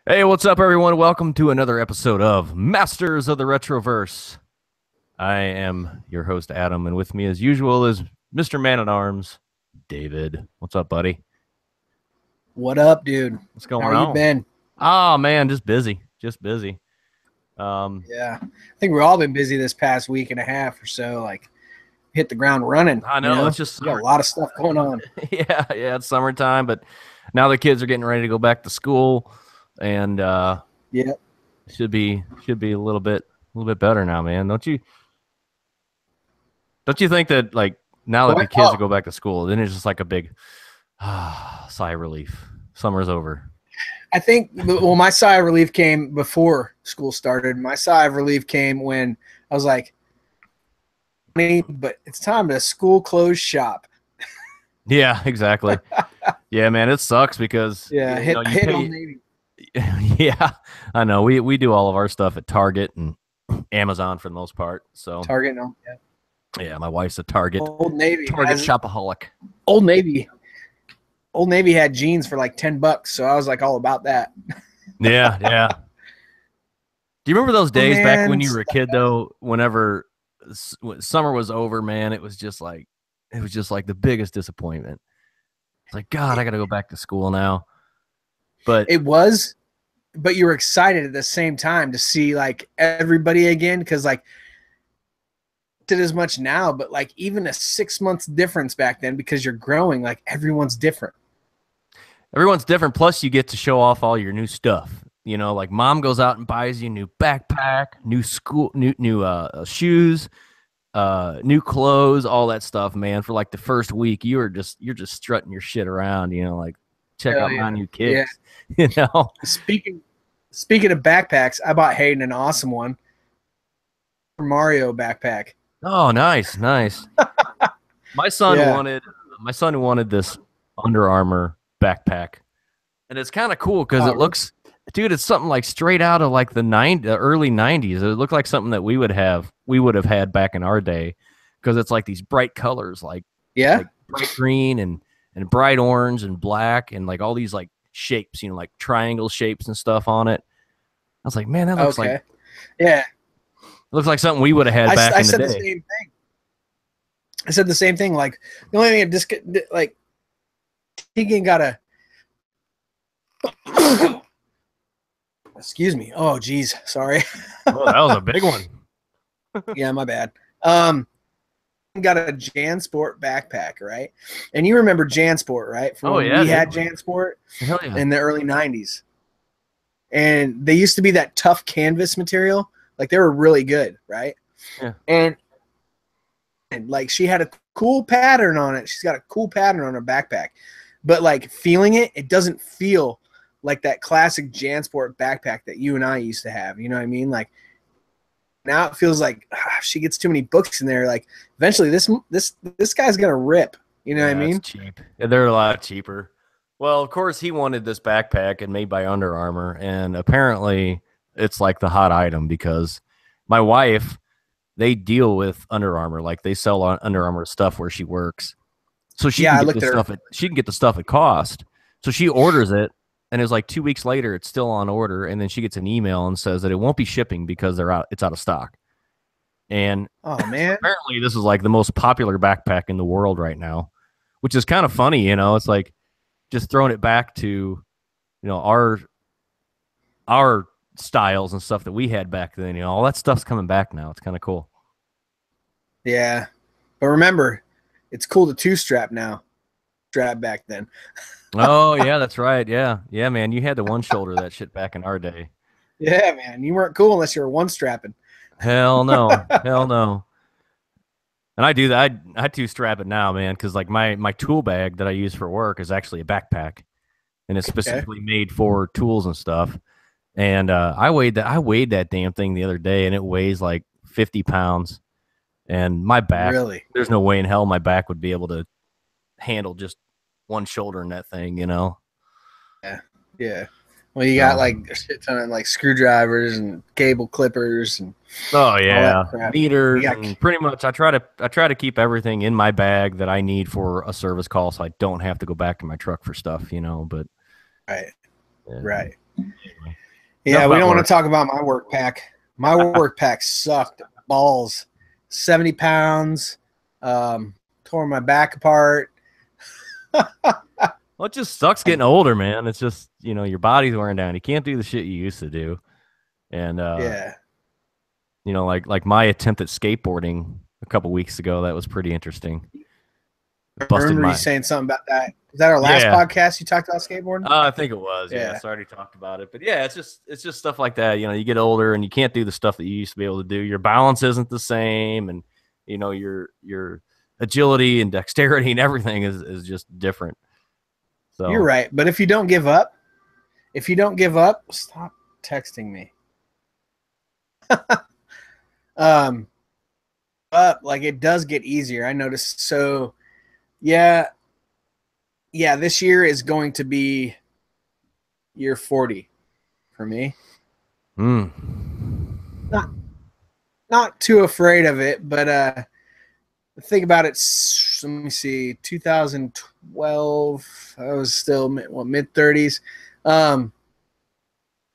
Hey, what's up, everyone? Welcome to another episode of Masters of the Retroverse. I am your host, Adam, and with me, as usual, is Mr. Man-at-Arms, David. What's up, buddy? What up, dude? What's going How on? you been? Oh, man, just busy. Just busy. Yeah, I think we've all been busy this past week and a half or so. Like, hit the ground running. I know, it's just we got a lot of stuff going on. yeah, it's summertime, but now the kids are getting ready to go back to school, and Yeah, should be a little bit better now, man. Don't you think that, like, now that the kids will go back to school, then it's just like a big sigh of relief. Summer's over. I think. Well, my sigh of relief came before school started. My sigh of relief came when I was like, "But it's time to school close shop." Yeah, exactly. Yeah, man, it sucks because hit Old Navy. Yeah, I know. We do all of our stuff at Target and Amazon for the most part. So Target, no, yeah, my wife's a Target shopaholic. Old Navy had jeans for like $10, so I was like all about that. Yeah. Do you remember those days back when you were a kid, though? Whenever summer was over, man, it was just like the biggest disappointment. It's like, God, I got to go back to school now. But it was, but you were excited at the same time to see like everybody again, because like did as much now, but like even a 6 months difference back then, because you're growing, like everyone's different. Plus, you get to show off all your new stuff. You know, like mom goes out and buys you a new backpack, new shoes, new clothes, all that stuff, man. For like the first week, you're just strutting your shit around. You know, like check out my new kicks. Yeah. You know. Speaking of backpacks, I bought Hayden an awesome one, Mario backpack. Oh, nice. My son wanted this Under Armour backpack, and it's kind of cool because it looks, dude, it's something like straight out of like the early 90s. It looked like something that we would have had back in our day, because it's like these bright colors, like bright green and bright orange and black, and like all these like shapes, you know, like triangle shapes and stuff on it. I was like, man, that looks like looks like something we would have had back in the day. The same thing. I said the same thing. Like the only thing like Tegan got a excuse me. Oh geez, sorry. Oh, that was a big one. Yeah, my bad. Got a JanSport backpack, right? And you remember JanSport, right? From we had JanSport in the early 90s. And they used to be that tough canvas material. Like they were really good, right? Yeah. And like she had a cool pattern on it. She's got a cool pattern on her backpack. But like feeling it, it doesn't feel like that classic JanSport backpack that you and I used to have. You know what I mean? Like now it feels like she gets too many books in there. Like eventually this guy's gonna rip. You know what I mean? It's cheap. Yeah, they're a lot cheaper. Well, of course, he wanted this backpack and made by Under Armour, and apparently it's like the hot item because my wife, they deal with Under Armour, like they sell on Under Armour stuff where she works, so she can get the stuff at cost. So she orders it, and it's like 2 weeks later, it's still on order, and then she gets an email and says that it won't be shipping because it's out of stock. And oh man, apparently this is like the most popular backpack in the world right now, which is kind of funny, you know. It's like just throwing it back to, you know, our styles and stuff that we had back then. You know, all that stuff's coming back now. It's kind of cool. Yeah, but remember, it's cool to two-strap now. Strap back then. Oh yeah, that's right. Yeah, man, you had the one shoulder that shit back in our day. Yeah, man, you weren't cool unless you were one-strapping. Hell no. And I do that. I two-strap it now, man, because like my tool bag that I use for work is actually a backpack, and it's specifically made for tools and stuff. And I weighed that damn thing the other day, and it weighs like 50 pounds. And my back, there's no way in hell my back would be able to handle just one shoulder in that thing, you know? Yeah. Well, you got like a shit ton of like screwdrivers and cable clippers and meters, and pretty much I try to keep everything in my bag that I need for a service call, so I don't have to go back to my truck for stuff, you know. But right. Yeah, we don't want to talk about my work pack. My work pack sucked balls. 70 pounds. Tore my back apart. Well, it just sucks getting older, man. It's just, your body's wearing down. You can't do the shit you used to do. And yeah. Like my attempt at skateboarding a couple weeks ago, that was pretty interesting. I remember you saying something about that. Is that our last podcast you talked about skateboarding? I think it was. Yeah. So I already talked about it. But yeah, it's just stuff like that. You get older and you can't do the stuff that you used to be able to do. Your balance isn't the same, and your agility and dexterity and everything is just different. So you're right. But if you don't give up, stop texting me. But like it does get easier. I noticed. So yeah, this year is going to be year 40 for me. Not too afraid of it, but think about it. Let me see. 2012, I was still mid 30s.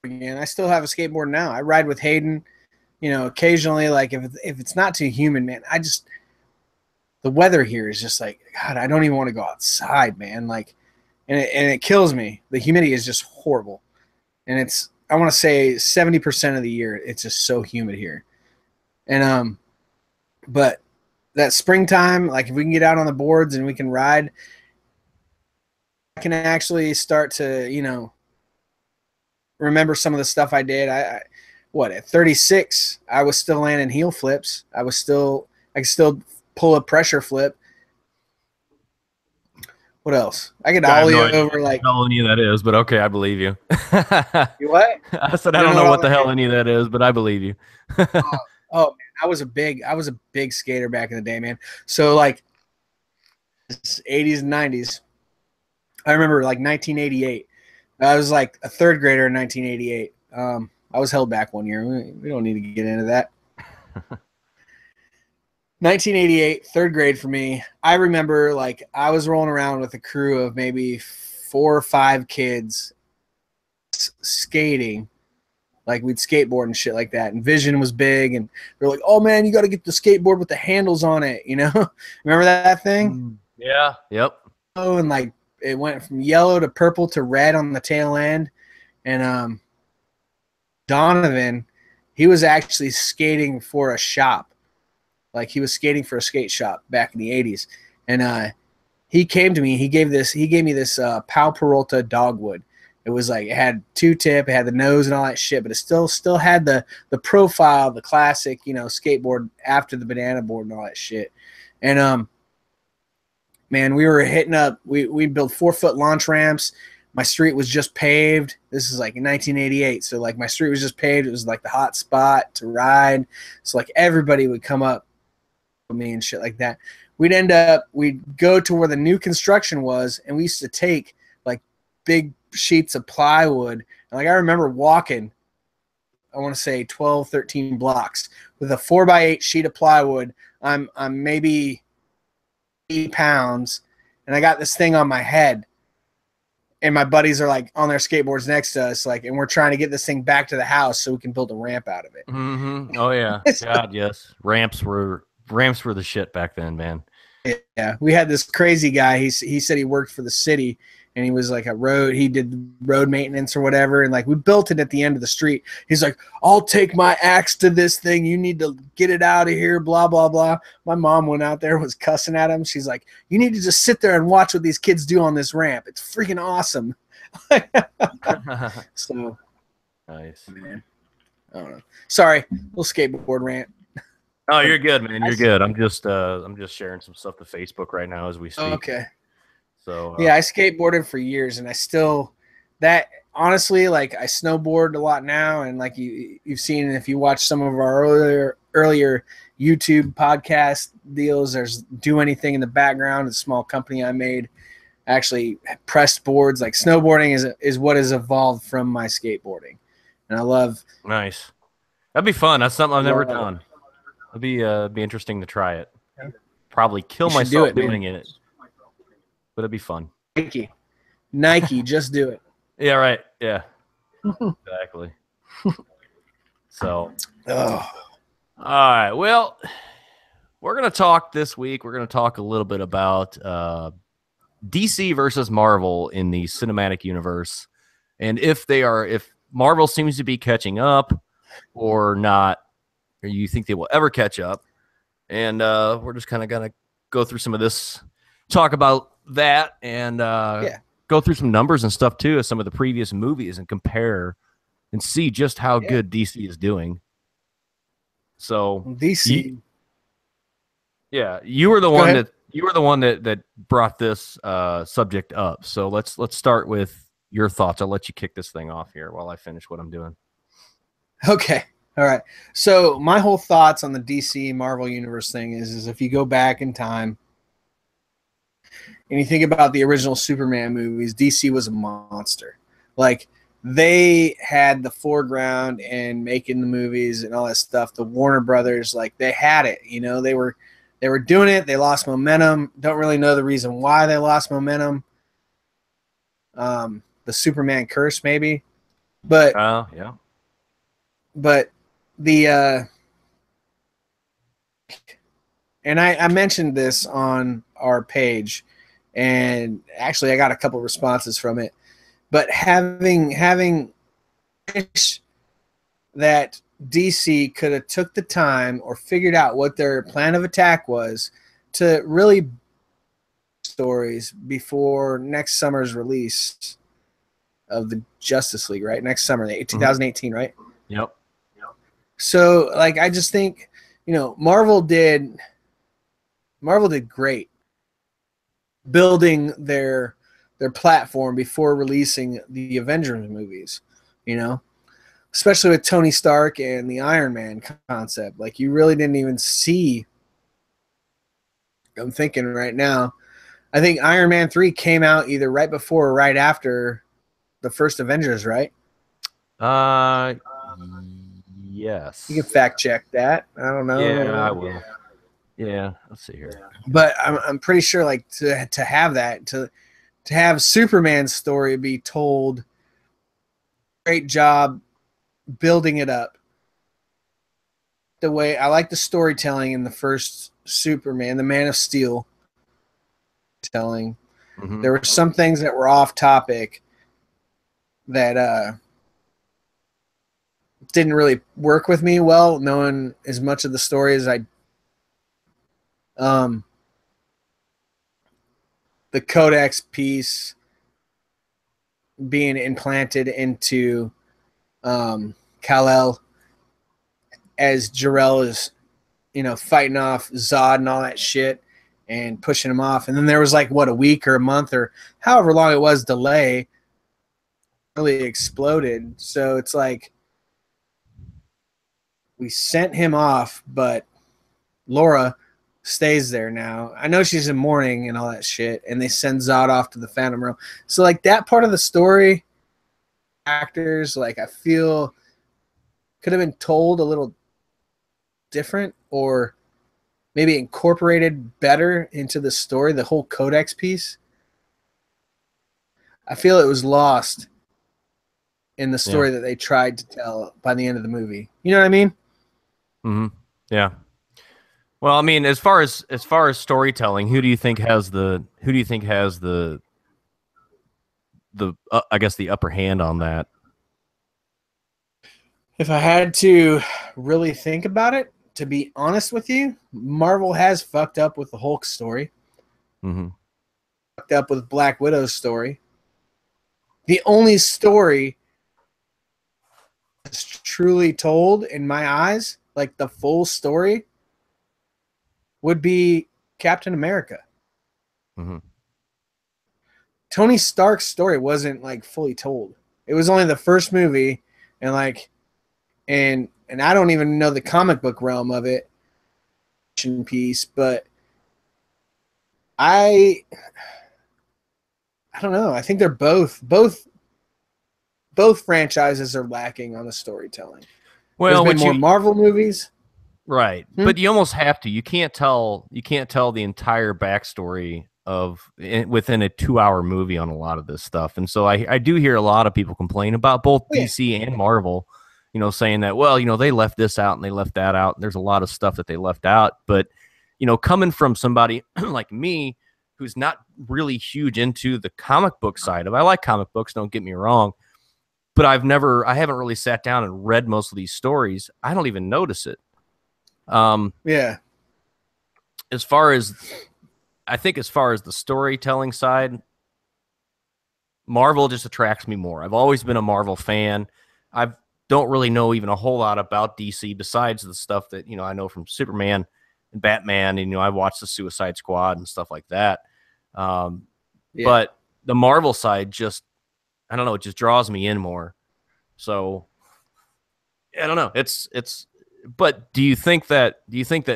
Again, I still have a skateboard now. I ride with Hayden. Occasionally, like if it's not too humid, man, the weather here is just like, God, I don't even want to go outside, man. Like, and it kills me. The humidity is just horrible, and I want to say 70% of the year it's just so humid here, and but that springtime, like if we can get out on the boards and we can ride, I can actually start to remember some of the stuff I did. At 36, I was still landing heel flips. I could still pull a pressure flip. What else? I could ollie over like. I don't know any of that is, but okay, I believe you. You what? I said I don't know what the hell any of that is, but I believe you. Oh man, I was a big skater back in the day, man. So like 80s and 90s. I remember like 1988. I was like a third grader in 1988. I was held back one year. We don't need to get into that. 1988, third grade for me. I remember like I was rolling around with a crew of maybe 4 or 5 kids skating. Like we'd skateboard and shit like that. And Vision was big, and they're like, "Oh man, you got to get the skateboard with the handles on it." Remember that thing? Yeah. Yep. Oh, and like it went from yellow to purple to red on the tail end, and Donovan, he was actually skating for a shop. Like he was skating for a skate shop back in the 80s. And he came to me, he gave me this Pal Peralta dogwood. It was like, it had 2-tip, it had the nose and all that shit, but it still had the profile, the classic, skateboard after the banana board and all that shit. And man, we were hitting up, we built 4-foot launch ramps. My street was just paved. This is like in 1988. So like my street was just paved. It was like the hot spot to ride. So like everybody would come up with me and shit like that. We'd go to where the new construction was, and we used to take like big sheets of plywood. And like I remember walking, I want to say 12, 13 blocks with a 4x8 sheet of plywood. I'm maybe 8 pounds, and I got this thing on my head. And my buddies are like on their skateboards next to us, like, and we're trying to get this thing back to the house so we can build a ramp out of it. Mm-hmm. Oh yeah, God, yes. Ramps were the shit back then, man. Yeah, we had this crazy guy. He said he worked for the city, and he was like he did road maintenance or whatever. And like we built it at the end of the street. He's like, "I'll take my axe to this thing. You need to get it out of here." Blah blah blah. My mom went out there and was cussing at him. She's like, "You need to just sit there and watch what these kids do on this ramp. It's freaking awesome." So nice, man. I don't know. Sorry, little skateboard rant. Oh, you're good, man. You're good. I'm just sharing some stuff to Facebook right now as we speak. Okay. So yeah, I skateboarded for years, and I still honestly, like I snowboard a lot now, and like you've seen, if you watch some of our earlier YouTube podcast deals, there's Do Anything in the background. It's a small company I made. Actually pressed boards. Like snowboarding is what has evolved from my skateboarding, and I love. Nice. That'd be fun. That's something I've never done. It'd be interesting to try it. Yeah. Probably kill myself doing it, but it'd be fun. Nike, just do it. Yeah, right. Yeah. Exactly. So, Oh, all right. Well, we're gonna talk this week. We're gonna talk a little bit about DC versus Marvel in the cinematic universe, and if Marvel seems to be catching up or not, or you think they will ever catch up. And we're just kind of gonna go through some of this, talk about that, and yeah. go through some numbers and stuff too of some of the previous movies and compare and see just how Yeah. good DC is doing. So DC. you were the Go one ahead. that brought this subject up. So let's start with your thoughts. I'll let you kick this thing off here while I finish what I'm doing. Okay. All right. So my whole thoughts on the DC Marvel universe thing is if you go back in time and you think about the original Superman movies, DC was a monster. Like they had the foreground in making the movies and all that stuff. The Warner Brothers, like they had it. You know, they were doing it. They lost momentum. Don't really know the reason why they lost momentum. The Superman curse, maybe, but Yeah. but the and I mentioned this on our page, and actually I got a couple responses from it. But having that DC could have took the time or figured out what their plan of attack was to really stories before next summer's release of the Justice League, right? Next summer, 2018, right? Yep. So, like, I just think, you know, Marvel did great building their platform before releasing the Avengers movies, you know, especially with Tony Stark and the Iron Man concept. Like, you really didn't even see. I'm thinking right now, I think Iron Man 3 came out either right before or right after the first Avengers, right? Yes. You can fact check that. I don't know. Yeah, I will. Yeah, let's see here. But I'm pretty sure, like, to have that, to have Superman's story be told, great job building it up. The way I like the storytelling in the first Superman, the Man of Steel telling. Mm-hmm. There were some things that were off topic that didn't really work with me well, knowing as much of the story as I. The Codex piece being implanted into Kal-El as Jor-El is, you know, fighting off Zod and all that shit and pushing him off. And then there was like, what, a week or a month or however long it was delay, really exploded. So it's like we sent him off, but Laura stays there now. I know she's in mourning and all that shit, and they send Zod off to the Phantom Realm. So like that part of the story, actors, like I feel could have been told a little different or maybe incorporated better into the story, the whole Codex piece. I feel it was lost in the story that they tried to tell by the end of the movie. You know what I mean? Mm-hmm. Yeah. Well, I mean, as far as storytelling, who do you think has the I guess the upper hand on that? If I had to really think about it, to be honest with you, Marvel has fucked up with the Hulk story. Mm-hmm. Fucked up with Black Widow's story. The only story that's truly told in my eyes, like the full story, would be Captain America. Mm-hmm. Tony Stark's story wasn't like fully told. It was only the first movie, and like, and I don't even know the comic book realm of it, piece, but I don't know. I think they're both franchises are lacking on the storytelling. Well, there's been more Marvel movies, right? But you almost have to. You can't tell the entire backstory within a 2-hour movie on a lot of this stuff. And so I do hear a lot of people complain about both DC and Marvel, saying that, well, they left this out and they left that out. And there's a lot of stuff that they left out. But, coming from somebody like me, who's not really huge into the comic book side of it. I like comic books, don't get me wrong, but I haven't really sat down and read most of these stories. I don't even notice it. As far as the storytelling side, Marvel just attracts me more. I've always been a Marvel fan. I don't really know even a whole lot about DC besides the stuff that, I know from Superman and Batman, and, I watched the Suicide Squad and stuff like that. But the Marvel side just, I don't know, it just draws me in more. So I don't know. But do you think that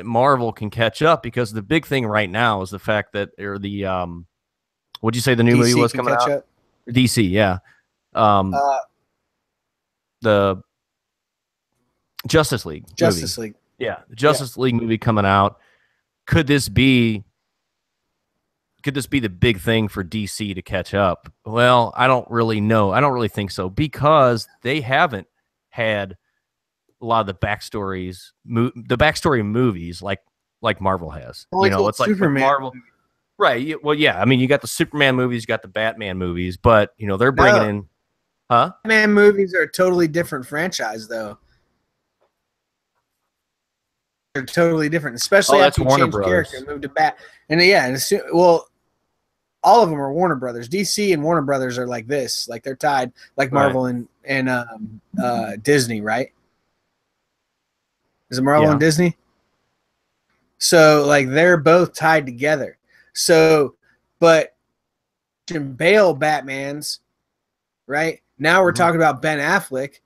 Marvel can catch up? Because the big thing right now is the fact that what'd you say the new movie was coming out? Up? DC, yeah. The Justice League. League. Yeah, the Justice League movie coming out. Could this be the big thing for DC to catch up? Well, I don't really know. I don't really think so, because they haven't had a lot of the backstory movies like Marvel has. It's like Superman. Marvel, right? Well, yeah. I mean, you got the Superman movies, you got the Batman movies, but they're bringing in, Batman movies are a totally different franchise, though. They're totally different, especially after you change character and move to Bat. And all of them are Warner Brothers. DC and Warner Brothers are like this, like they're tied, like Marvel and Disney, right? Is it Marvel and Disney? So like they're both tied together. So, but Bale Batman's, right? Now we're talking about Ben Affleck,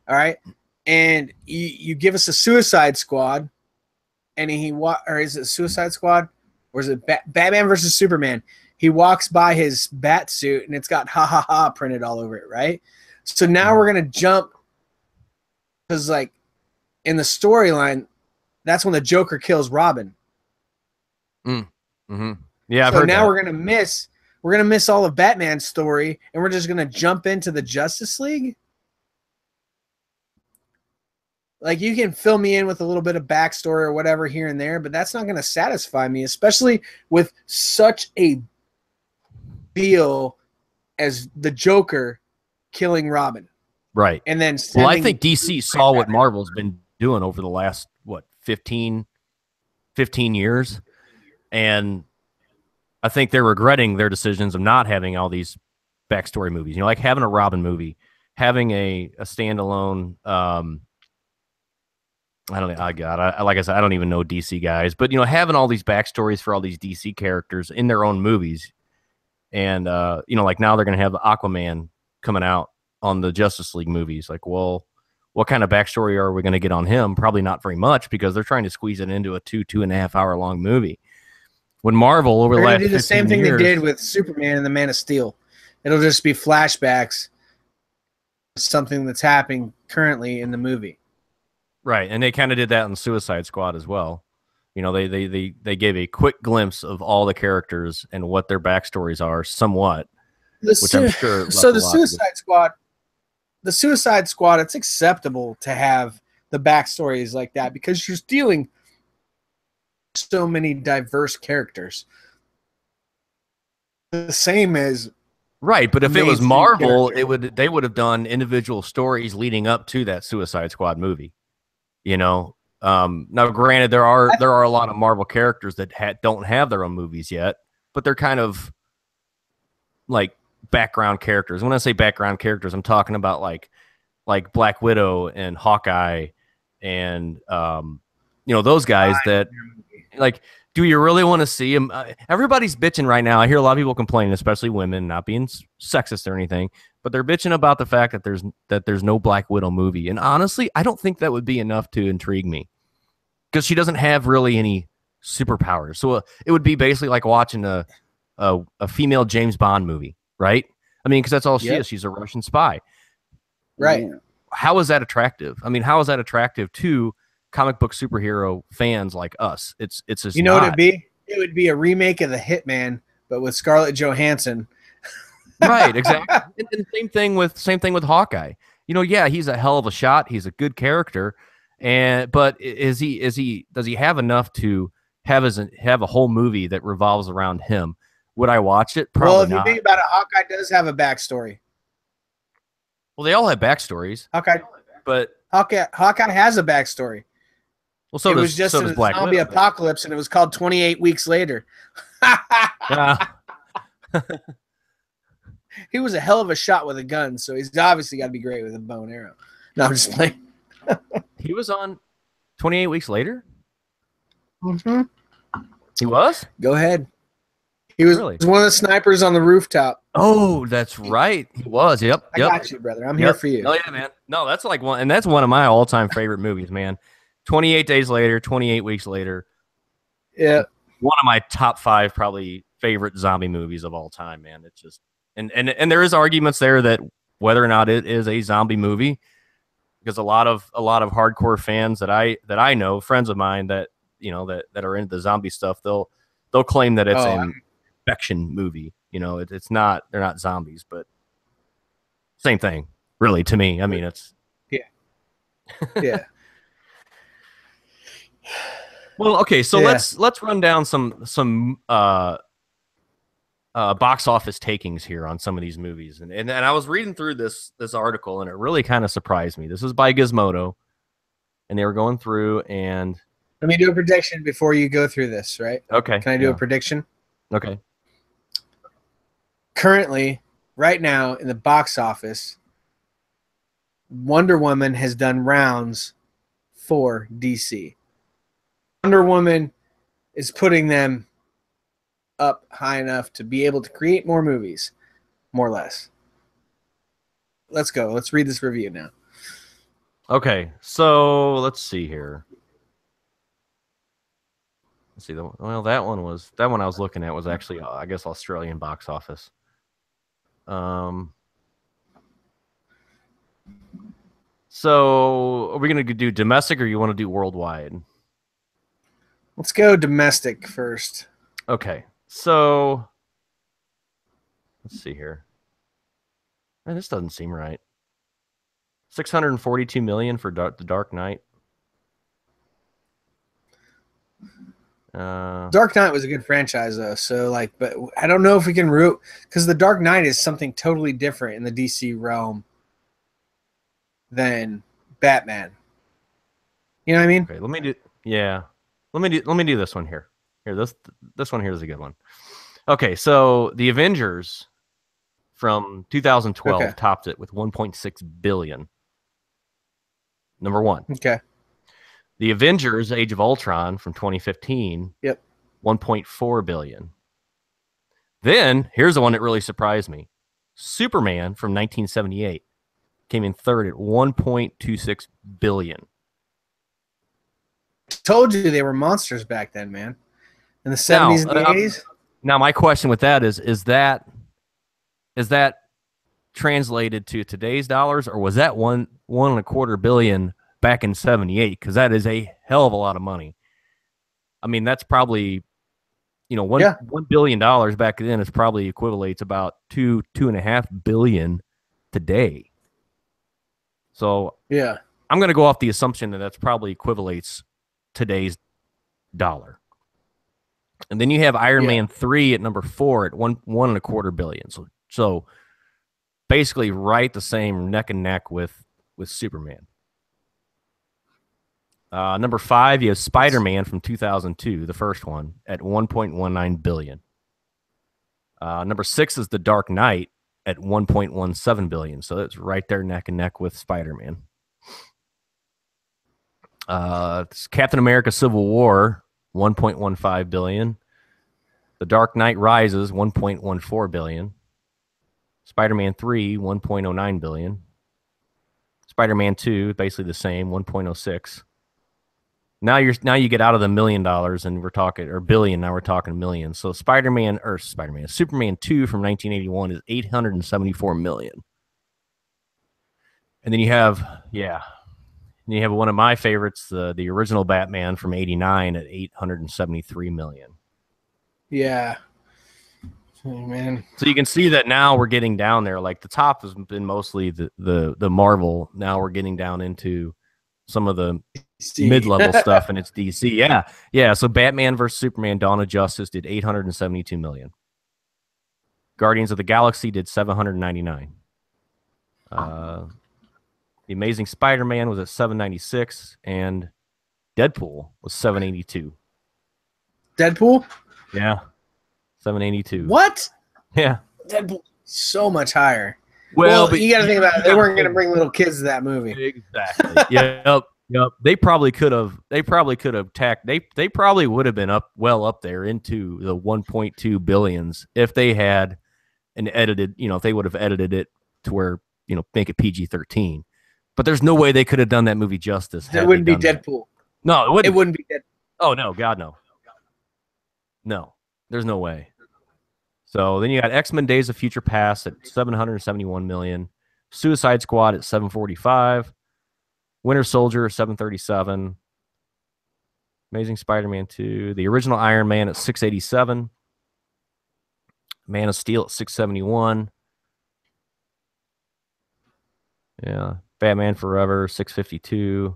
all right? And you give us a Suicide Squad, and or is it Suicide Squad? Or is it Batman versus Superman? He walks by his bat suit, and it's got "ha ha ha" printed all over it, right? So now we're gonna jump, because like in the storyline, that's when the Joker kills Robin. Yeah, I've heard now that. We're gonna miss all of Batman's story, and we're just gonna jump into the Justice League. Like, you can fill me in with a little bit of backstory or whatever here and there, but that's not going to satisfy me, especially with such a deal as the Joker killing Robin. Right. And then I think DC saw what Marvel's been doing over the last, 15 years. And I think they're regretting their decisions of not having all these backstory movies. Like having a Robin movie, having a standalone I don't know. Like I said, I don't even know DC guys, but having all these backstories for all these DC characters in their own movies, and like now they're going to have Aquaman coming out on the Justice League movies. Like, well, what kind of backstory are we going to get on him? Probably not very much, because they're trying to squeeze it into a 2.5 hour long movie. When Marvel over the last 15 years, do the same thing they did with Superman and the Man of Steel. It'll just be flashbacks, something that's happening currently in the movie. Right, and they kind of did that in Suicide Squad as well. They gave a quick glimpse of all the characters and what their backstories are, somewhat. Which I'm sure. So the Suicide Squad, it's acceptable to have the backstories like that, because you're stealing so many diverse characters. The same as right, but if it was Marvel, they would have done individual stories leading up to that Suicide Squad movie. Now granted, there are a lot of Marvel characters that don't have their own movies yet, but they're kind of like background characters. When I say background characters, I'm talking about like Black Widow and Hawkeye and those guys that, like, do you really want to see them? Everybody's bitching right now. I hear a lot of people complaining, especially women, not being sexist or anything, but they're bitching about the fact that there's no Black Widow movie. And honestly, I don't think that would be enough to intrigue me, because she doesn't have really any superpowers. So it would be basically like watching a female James Bond movie, right? I mean, because that's all she is. She's a Russian spy. Right. How is that attractive? I mean, how is that attractive to comic book superhero fans like us? It's just what it'd be? It would be a remake of The Hitman, but with Scarlett Johansson. Right, exactly. And same thing with Hawkeye. You know, yeah, he's a hell of a shot. He's a good character, but does he have enough to have a whole movie that revolves around him? Would I watch it? Probably well, if you not. think about it, Hawkeye does have a backstory. Well, they all have backstories. Hawkeye has a backstory. Well, so it was just a zombie apocalypse, and it was called 28 Weeks Later. He was a hell of a shot with a gun, so he's obviously got to be great with a bow and arrow. No, I'm just playing. He was on 28 Weeks Later? Mm-hmm. He was? Go ahead. He was one of the snipers on the rooftop. Oh, that's right. He was. Yep. I got you, brother. I'm here for you. Oh, yeah, man. No, that's like one, and that's one of my all-time favorite movies, man. 28 Days Later, 28 Weeks Later. Yeah. One of my top 5 probably favorite zombie movies of all time, man. It's just and there is arguments there that whether or not it is a zombie movie, because a lot of hardcore fans that I know, friends of mine that that are into the zombie stuff, they'll claim that it's an infection movie. You know, it's not. They're not zombies, but same thing, really. To me, I mean, it's yeah. Well, okay, so let's run down some box office takings here on some of these movies, and I was reading through this article, and it really kind of surprised me. This is by Gizmodo, and they were going through and. Let me do a prediction before you go through this, right? Okay. Can I do a prediction? Okay. Currently, right now in the box office, Wonder Woman has done rounds for DC. Wonder Woman is putting them up high enough to be able to create more movies, more or less. Let's go. Let's read this review now. Okay, so let's see here. Let's see. That one I was looking at was actually, I guess, Australian box office. So are we going to do domestic, or you want to do worldwide? Let's go domestic first. Okay. So let's see here. Man, this doesn't seem right. 642 million for The Dark Knight. Dark Knight was a good franchise though, so but I don't know if we can root, because The Dark Knight is something totally different in the DC realm than Batman. You know what I mean? Okay, let me do this one here. Here, this one here is a good one. Okay, so the Avengers from 2012 topped it with 1.6 billion. Number 1. Okay. The Avengers Age of Ultron from 2015. Yep. 1.4 billion. Then, here's the one that really surprised me. Superman from 1978 came in third at 1.26 billion. Told you they were monsters back then, man. In the 70s and the 80s. Now, my question with that is that translated to today's dollars, or was that 1.25 billion back in 78? Because that is a hell of a lot of money. I mean, that's probably, $1 billion back then is probably equivalates about 2.5 billion today. So yeah, I'm going to go off the assumption that that's probably equivalates today's dollar. And then you have Iron Man 3 at number 4 at 1.25 billion. So basically right the same neck and neck with Superman. Number 5, you have Spider-Man from 2002, the first one, at 1.19 billion. Number 6 is The Dark Knight at 1.17 billion. So that's right there neck and neck with Spider-Man. Captain America Civil War, 1.15 billion. The Dark Knight Rises, 1.14 billion. Spider-Man 3, 1.09 billion. Spider-Man 2, basically the same, 1.06. Now you get out of the $1 million and we're talking, or billion, now we're talking millions. So Superman 2 from 1981 is 874 million. And then you have one of my favorites, the original Batman from 89 at 873 million. Yeah. Oh, man. So you can see that now we're getting down there. Like the top has been mostly the Marvel. Now we're getting down into some of the mid-level stuff, and it's DC. Yeah, yeah. So Batman versus Superman: Dawn of Justice did 872 million. Guardians of the Galaxy did 799. The Amazing Spider-Man was at 796, and Deadpool was 782. Deadpool? Yeah, 782. What? Yeah, Deadpool so much higher. Well, but you got to think about it. They weren't going to bring little kids to that movie. Exactly. Yep. They probably could have. They probably would have been up there into the 1.2 billions if they had an edited. If they would have edited it to where make it PG-13. But there's no way they could have done that movie justice. It wouldn't be Deadpool. No, it wouldn't. It wouldn't be Deadpool. Oh no, God no. No, there's no way. So then you got X-Men: Days of Future Past at 771 million, Suicide Squad at 745, Winter Soldier 737, Amazing Spider-Man 2, the original Iron Man at 687, Man of Steel at 671. Yeah, Batman Forever 652,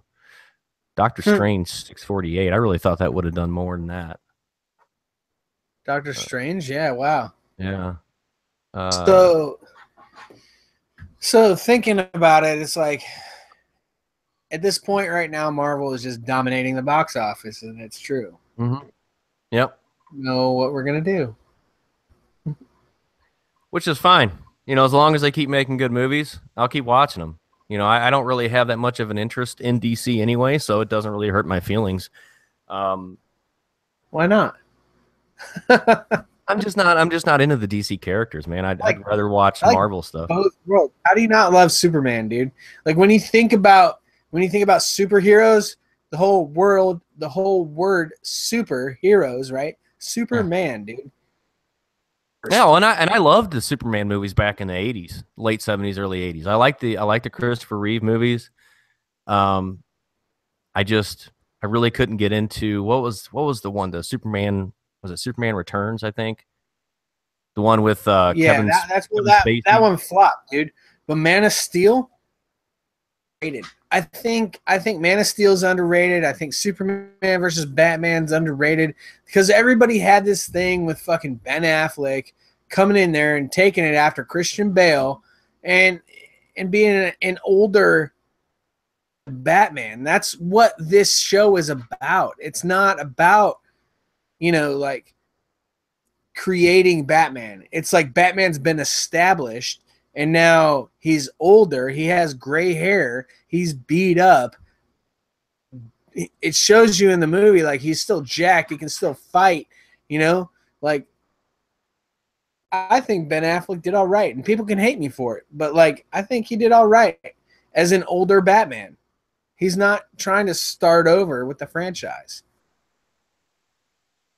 Doctor Strange 648. I really thought that would have done more than that. Doctor Strange, yeah, wow. Yeah. So thinking about it, it's like at this point right now, Marvel is just dominating the box office, and it's true. Mm-hmm. Yep. Know what we're gonna do, which is fine. As long as they keep making good movies, I'll keep watching them. I don't really have that much of an interest in DC anyway, so it doesn't really hurt my feelings. Why not? I'm just not into the DC characters, man. I'd rather watch Marvel stuff. Bro, how do you not love Superman, dude? Like when you think about superheroes, the whole word superheroes, right? Superman, dude. No, and I loved the Superman movies back in the 80s, late 70s, early 80s. I like the Christopher Reeve movies. I really couldn't get into what was the one, the Superman, was it Superman Returns, I think? The one with Kevin Spacey. That one flopped, dude. But Man of Steel, rated. I think Man of Steel is underrated. I think Superman versus Batman's underrated because everybody had this thing with fucking Ben Affleck coming in there and taking it after Christian Bale and being an older Batman. That's what this show is about. It's not about, like creating Batman. It's like Batman's been established and now he's older. He has gray hair. He's beat up. It shows you in the movie like he's still jacked. He can still fight, like I think Ben Affleck did all right, and people can hate me for it, but like I think he did all right as an older Batman. He's not trying to start over with the franchise.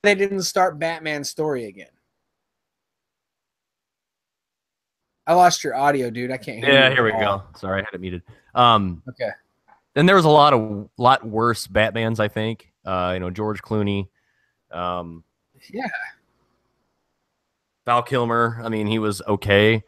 They didn't start Batman's story again. I lost your audio, dude. I can't hear you. Yeah, here we go. Sorry, I had it muted. Okay. Then there was a lot worse Batmans, I think. George Clooney. Yeah. Val Kilmer. I mean, he was okay.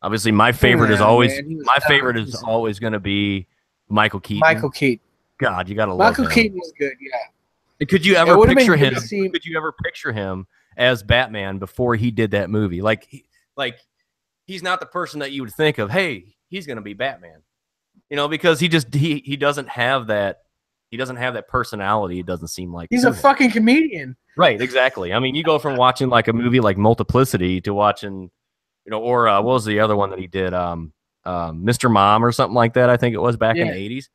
Obviously, my favorite is always going to be Michael Keaton. Michael Keaton. God, you got to love Michael him. Keaton was good. Yeah. Could you ever picture him? Could you ever picture him as Batman before he did that movie? Like he's not the person that you would think of. Hey, he's going to be Batman. Because he doesn't have that. He doesn't have that personality. It doesn't seem like he's a fucking comedian. Right, exactly. I mean, you go from watching like a movie like Multiplicity to watching, or what was the other one that he did? Mr. Mom or something like that. I think it was back in the 80s.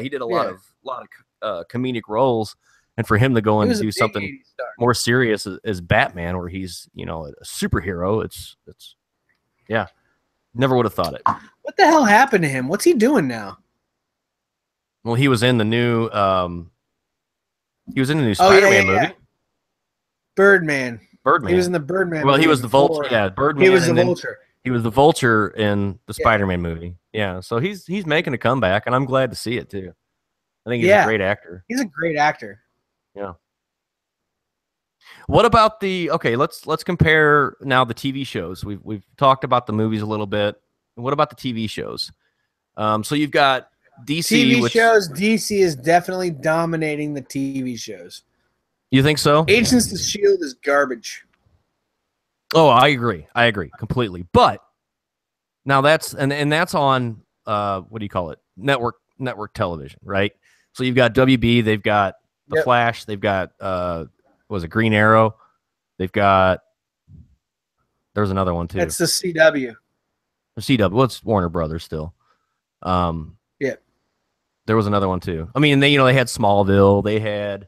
He did a lot of comedic roles, and for him to go and do something more serious as Batman, where he's a superhero, it's never would have thought it. What the hell happened to him? What's he doing now? Well, he was in the new Spider-Man movie. Birdman. He was in the Birdman movie. Well, he was the Vulture. Yeah, Birdman. He was the Vulture. He was the Vulture in the Spider-Man movie. Yeah, so he's making a comeback, and I'm glad to see it too. I think he's a great actor. He's a great actor. Yeah. What about the okay? Let's compare now the TV shows. We've talked about the movies a little bit. What about the TV shows? So you've got DC, TV which shows, DC is definitely dominating the TV shows. you think so? Agents of Shield is garbage. Oh, I agree. I agree completely. But now that's and that's on what do you call it? Network television, right? So you've got WB, they've got The Flash, they've got what was it, Green Arrow, they've got there's another one too. That's the CW. The CW, well, it's Warner Brothers still. Yeah. There was another one too. I mean, they had Smallville, they had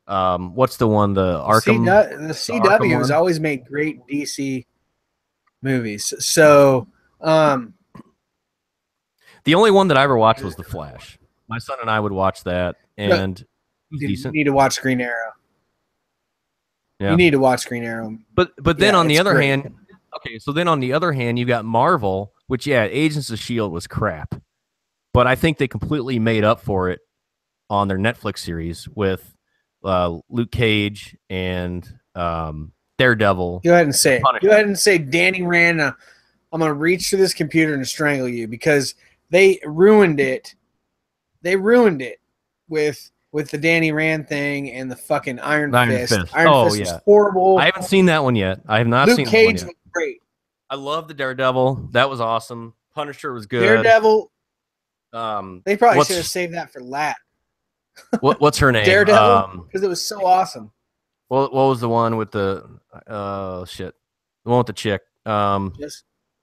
what's the one, the Arkham? The CW has always made great DC movies. So the only one that I ever watched was The Flash. My son and I would watch that, and you need to watch Green Arrow. Yeah. You need to watch Green Arrow. But then on the other hand, okay, so then on the other hand, you got Marvel, which Agents of S.H.I.E.L.D. was crap. But I think they completely made up for it on their Netflix series with Luke Cage and Daredevil. Go ahead and say it. Go ahead and say Danny Rand. I'm going to reach through this computer and strangle you because they ruined it. They ruined it with the Danny Rand thing and the fucking Iron Fist. Iron Fist was horrible. I haven't seen that one yet. I have not seen Luke Cage that one yet. was great. I love the Daredevil. That was awesome. Punisher was good. Daredevil. They probably should have saved that for Lat. What's her name? Daredevil, because it was so awesome. What was the one with the the one with the chick?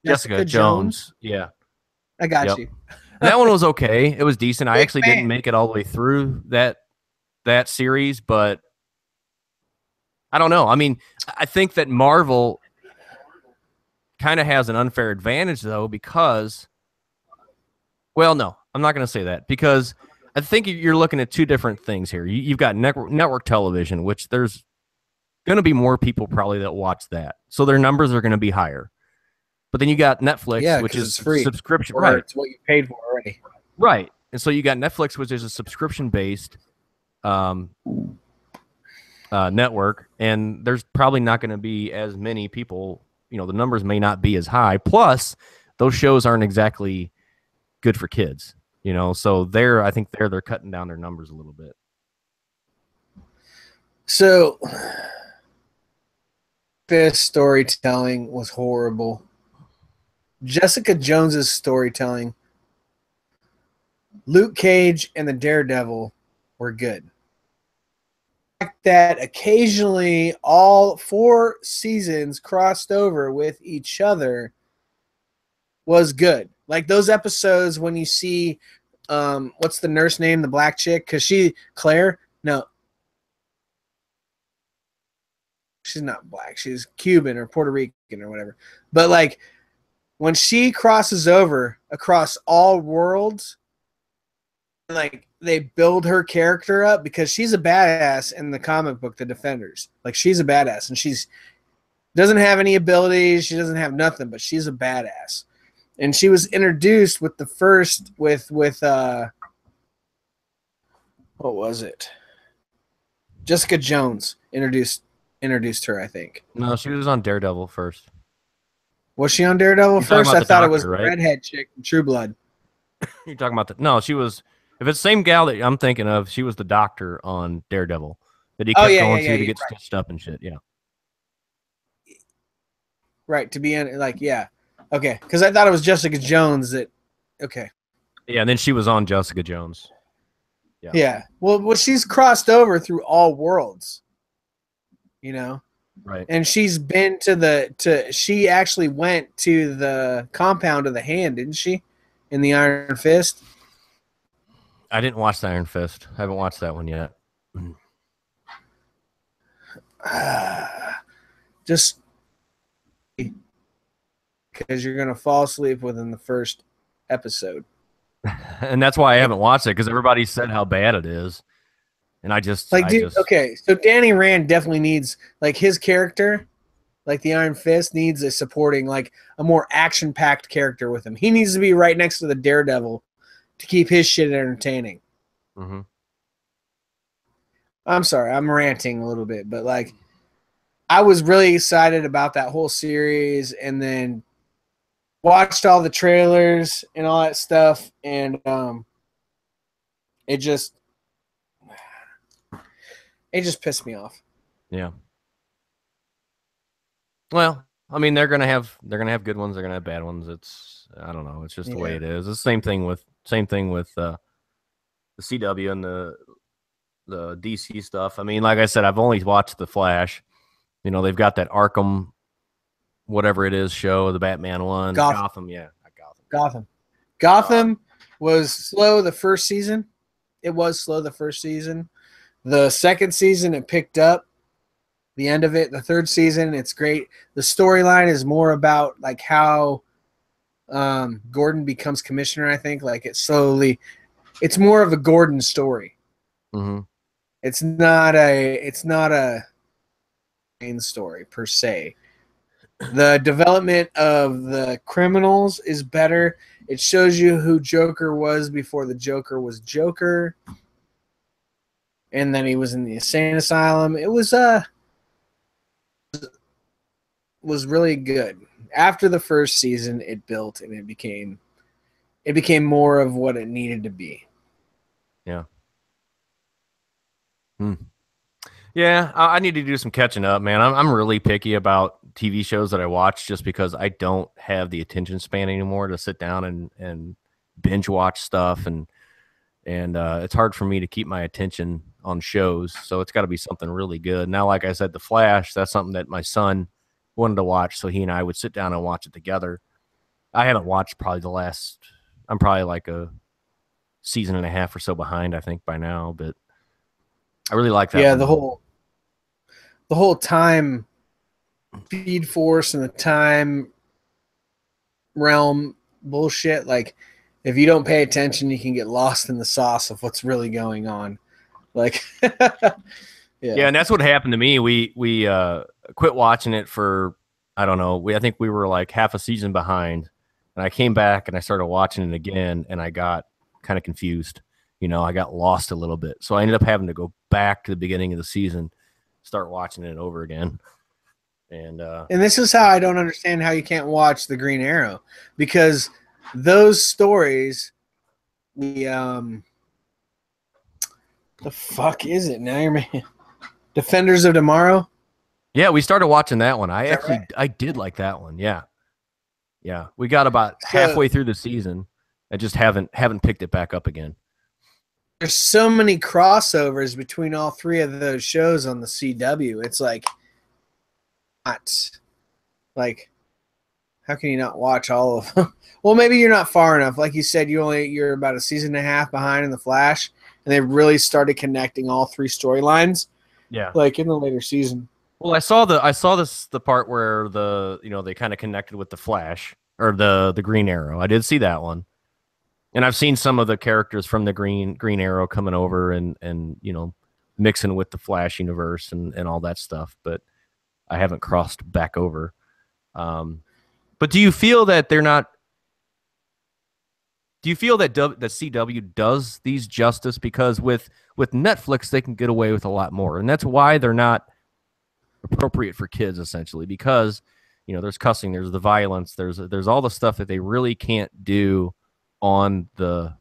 Jessica Jones. Yeah, I got you. That one was okay. It was decent. I actually didn't make it all the way through that series, but I don't know. I mean, I think that Marvel kind of has an unfair advantage though, because, well, no, I'm not going to say that, because I think you're looking at two different things here. You've got network television, which there's going to be more people probably that watch that, so their numbers are going to be higher. But then you got Netflix, which is free subscription, right? It's what you paid for already, right? And so you got Netflix, which is a subscription-based network, and there's probably not going to be as many people. You know, the numbers may not be as high. Plus, those shows aren't exactly good for kids. You know, so I think they're cutting down their numbers a little bit. So, this storytelling was horrible. Jessica Jones's storytelling, Luke Cage and the Daredevil were good. The fact that occasionally all 4 seasons crossed over with each other was good. Like those episodes when you see, what's the nurse name, the black chick? Because Claire? No. She's not black. She's Cuban or Puerto Rican or whatever. But like, when she crosses over across all worlds, like they build her character up, because she's a badass in the comic book, The Defenders. Like she's a badass, and she's doesn't have any abilities. She doesn't have nothing, but she's a badass. And she was introduced with the first with what was it? Jessica Jones introduced her, I think. No, she was on Daredevil first. Was she on Daredevil first? I thought it was the redhead chick in True Blood. You're talking about no, she was. If it's the same gal that I'm thinking of, she was the doctor on Daredevil that he kept going to get stitched up and shit. Yeah. Right, to be in, like, yeah. Okay, because I thought it was Jessica Jones that. Okay. Yeah, and then she was on Jessica Jones. Yeah. Yeah. Well, she's crossed over through all worlds. You know. Right. And she's been she actually went to the compound of the Hand, didn't she? In the Iron Fist. I didn't watch the Iron Fist. I haven't watched that one yet. Just because you're going to fall asleep within the first episode. And that's why I haven't watched it, because everybody said how bad it is. And okay, so Danny Rand definitely needs, like, his character, like the Iron Fist, needs a supporting, like, a more action-packed character with him. He needs to be right next to the Daredevil to keep his shit entertaining. Mm-hmm. I'm sorry, I'm ranting a little bit, but, like, I was really excited about that whole series, and then watched all the trailers and all that stuff, and it just pissed me off. Yeah. Well, I mean, they're gonna have good ones. They're gonna have bad ones. It's I don't know. It's just the way it is. It's the same thing with the CW and the DC stuff. I mean, like I said, I've only watched the Flash. You know, they've got that Arkham, whatever it is, show, the Batman one, Gotham. Yeah, not Gotham. Gotham was slow the first season. It was slow the first season. The second season, it picked up. The end of it, the third season, it's great. The storyline is more about like how Gordon becomes commissioner. I think like it's more of a Gordon story. Mm-hmm. It's not a main story per se. The development of the criminals is better. It shows you who Joker was before the Joker was Joker, and then he was in the insane asylum. It was really good. After the first season, it built and it became more of what it needed to be. Yeah. Yeah, I need to do some catching up, man. I'm really picky about TV shows that I watch just because I don't have the attention span anymore to sit down and binge watch stuff, and it's hard for me to keep my attention on shows. So it's got to be something really good. Now, like I said, The Flash, that's something that my son wanted to watch, so he and I would sit down and watch it together. I haven't watched I'm probably like a season and a half or so behind, I think, by now, but I really like that. Yeah, the whole time Speed Force and the time realm bullshit. Like, if you don't pay attention, you can get lost in the sauce of what's really going on. Like, yeah, and that's what happened to me. We quit watching it for, I don't know. I think we were like half a season behind, and I came back and I started watching it again, and I got kind of confused. You know, I got lost a little bit, so I ended up having to go back to the beginning of the season, start watching it over again. And this is how I don't understand how you can't watch the Green Arrow, because those stories, the fuck is it now? You're Defenders of Tomorrow. Yeah, we started watching that one. I did like that one. Yeah, we got about halfway through the season. I just haven't picked it back up again. There's so many crossovers between all three of those shows on the CW. It's like, how can you not watch all of them? Well, maybe you're not far enough. Like you said, you're about a season and a half behind in the Flash, and they really started connecting all three storylines. Yeah, like in the later season. Well, I saw the part where they kind of connected with the Flash or the Green Arrow. I did see that one. And I've seen some of the characters from the Green Arrow coming over and mixing with the Flash universe and all that stuff, but I haven't crossed back over. But do you feel that they're not? Do you feel that the CW does these justice? Because with Netflix, they can get away with a lot more, and that's why they're not appropriate for kids, essentially. Because there's cussing, there's the violence, there's all the stuff that they really can't do on the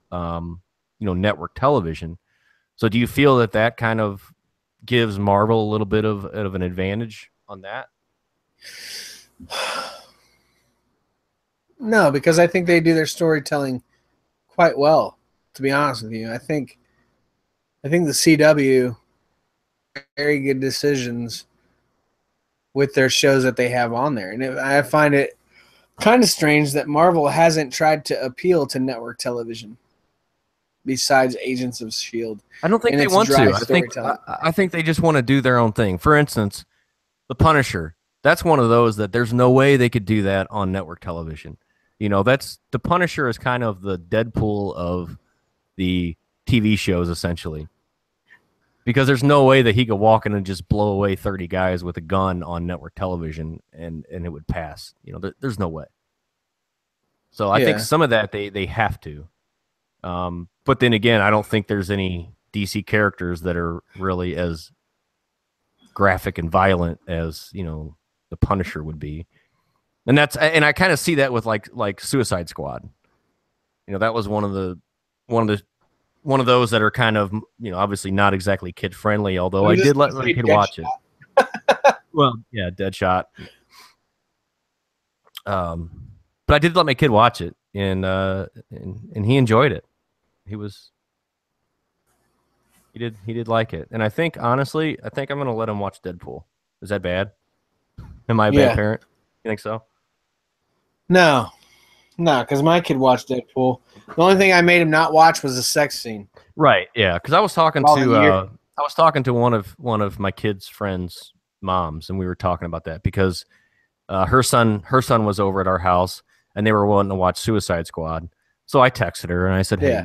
network television. So do you feel that kind of gives Marvel a little bit of an advantage on that? No, because I think they do their storytelling quite well, to be honest with you. I think the CW very good decisions with their shows that they have on there. And I find it kind of strange that Marvel hasn't tried to appeal to network television besides Agents of S.H.I.E.L.D. I don't think they want to. I think they just want to do their own thing. For instance, The Punisher. That's one of those that there's no way they could do that on network television. That's The Punisher is kind of the Deadpool of the TV shows, essentially. Because there's no way that he could walk in and just blow away 30 guys with a gun on network television and it would pass. There's no way. So I think some of that they have to. But then again, I don't think there's any DC characters that are really as graphic and violent as, you know, the Punisher would be. And I kind of see that with like Suicide Squad. You know, that was one of those that are kind of, you know, obviously not exactly kid friendly, although I did let my kid watch it. Well, yeah, Deadshot. But I did let my kid watch it, and he enjoyed it. He did like it, and I think honestly, I'm gonna let him watch Deadpool. Is that bad? Am I a bad parent? You think so? No, because my kid watched Deadpool. The only thing I made him not watch was the sex scene. Right. Yeah. Because I was talking to one of my kids' friends' moms, and we were talking about that because her son was over at our house, and they were wanting to watch Suicide Squad. So I texted her and I said, "Hey,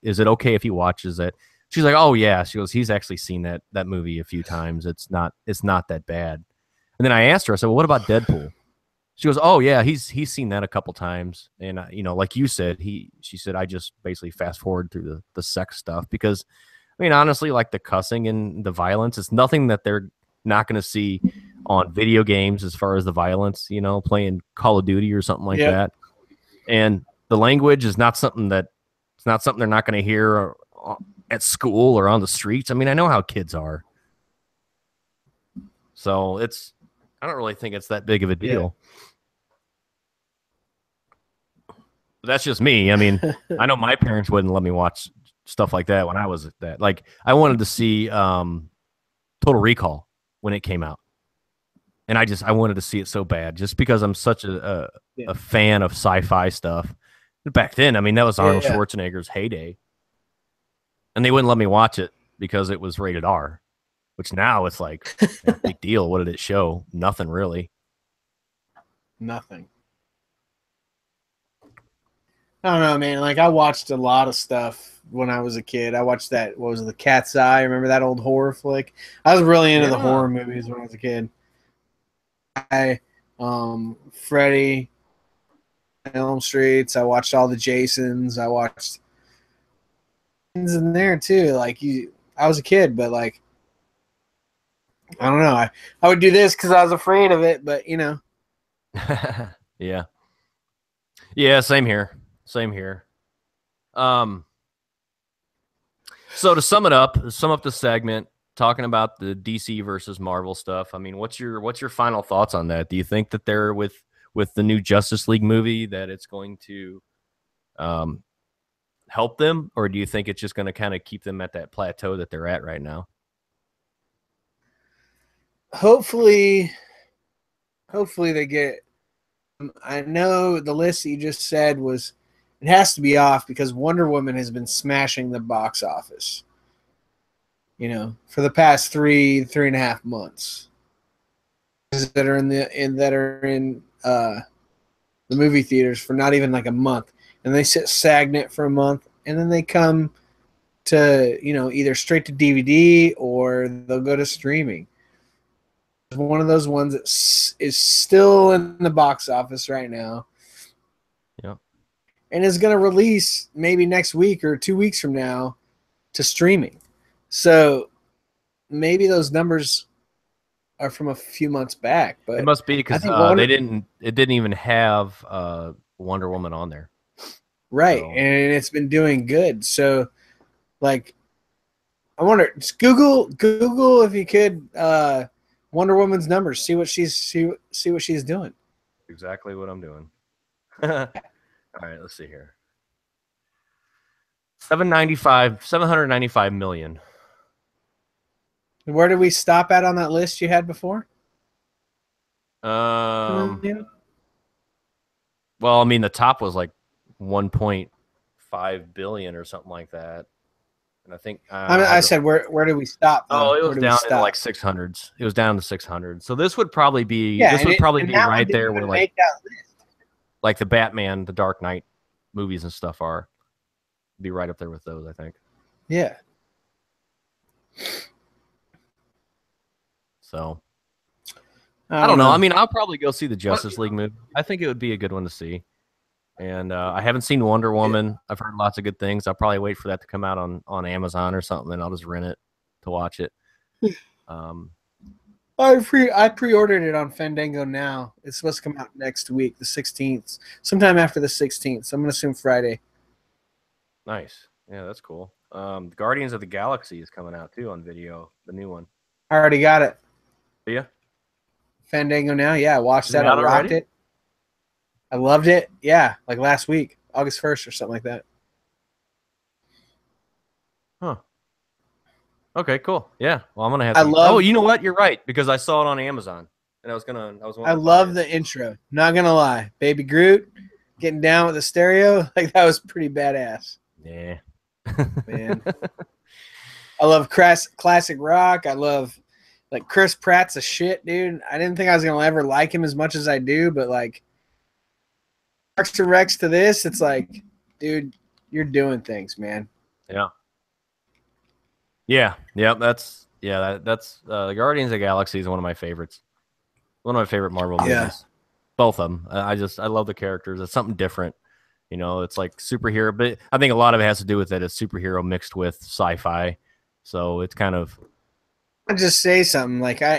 is it okay if he watches it?" She's like, "Oh yeah." She goes, "He's actually seen that movie a few times. It's not that bad." And then I asked her, I said, "Well, what about Deadpool?" She goes, "Oh yeah, he's seen that a couple times." And you know, like you said, she said, "I just basically fast forward through the sex stuff because, I mean, honestly, like the cussing and the violence, it's nothing that they're not going to see on video games as far as the violence, you know, playing Call of Duty or something like that. And the language is not something they're not going to hear at school or on the streets. I mean, I know how kids are. So I don't really think it's that big of a deal. But that's just me. I mean, I know my parents wouldn't let me watch stuff like that when I was at that. Like, I wanted to see Total Recall when it came out. And I wanted to see it so bad just because I'm such a fan of sci-fi stuff. Back then, I mean, that was Arnold Schwarzenegger's heyday. And they wouldn't let me watch it because it was rated R, which now it's like a big deal. What did it show? Nothing really. Nothing. I don't know, man. Like, I watched a lot of stuff when I was a kid. I watched that, what was it, The Cat's Eye? Remember that old horror flick? I was really into the horror movies when I was a kid. Freddy, Elm Streets. I watched all the Jasons. I watched in there too. Like, I was a kid, but like, I don't know. I would do this because I was afraid of it, but you know. Yeah. Yeah. Same here. So to sum up the segment, talking about the DC versus Marvel stuff. I mean, what's your final thoughts on that? Do you think that they're with the new Justice League movie that it's going to help them, or do you think it's just going to kind of keep them at that plateau that they're at right now? Hopefully they get. I know the list that you just said it has to be off because Wonder Woman has been smashing the box office, you know, for the past 3.5 months that are in the movie theaters for not even like a month, and they sit stagnant for a month, and then they come to, you know, either straight to DVD or they'll go to streaming. One of those ones that is still in the box office right now. Yeah. And is going to release maybe next week or 2 weeks from now to streaming. So maybe those numbers are from a few months back, but it must be because it didn't even have Wonder Woman on there. Right. So. And it's been doing good. So like, I wonder, just Google if you could, Wonder Woman's numbers. See what she's doing. Exactly what I'm doing. All right, let's see here. 795 million. Where did we stop at on that list you had before? Well, I mean, the top was like 1.5 billion or something like that. And I think I said where did we stop? Oh, it was down in like 600s. It was down to 600. So this would probably be right there where like the Batman, the Dark Knight movies and stuff are. Be right up there with those, I think. Yeah. So I don't know. I mean, I'll probably go see the Justice League movie. I think it would be a good one to see. And I haven't seen Wonder Woman. Yeah. I've heard lots of good things. I'll probably wait for that to come out on Amazon or something, and I'll just rent it to watch it. I pre-ordered it on Fandango now. It's supposed to come out next week, the 16th, sometime after the 16th. So I'm gonna assume Friday. Nice. Yeah, that's cool. Guardians of the Galaxy is coming out too on video, the new one. I already got it. Yeah. Fandango now. Yeah, I watched that. I rocked already? it. I loved it. Yeah, like last week, August 1st or something like that. Huh. Okay, cool. Yeah. Well, I'm gonna have I to. love. Oh, you know what? You're right because I saw it on Amazon, and I was wanting I to buy love it. the intro. Not gonna lie, Baby Groot getting down with the stereo, like that was pretty badass. Yeah. Man, I love classic rock. I love like Chris Pratt's a shit, dude. I didn't think I was gonna ever like him as much as I do, but like Parks and Recs to this, it's like, dude, you're doing things, man. Yeah. Yeah. That's the Guardians of the Galaxy is one of my favorites. One of my favorite Marvel movies. Both of them. I love the characters. It's something different. You know, it's like superhero, but I think a lot of it has to do with it. It's superhero mixed with sci-fi. So it's kind of. I'll just say something like I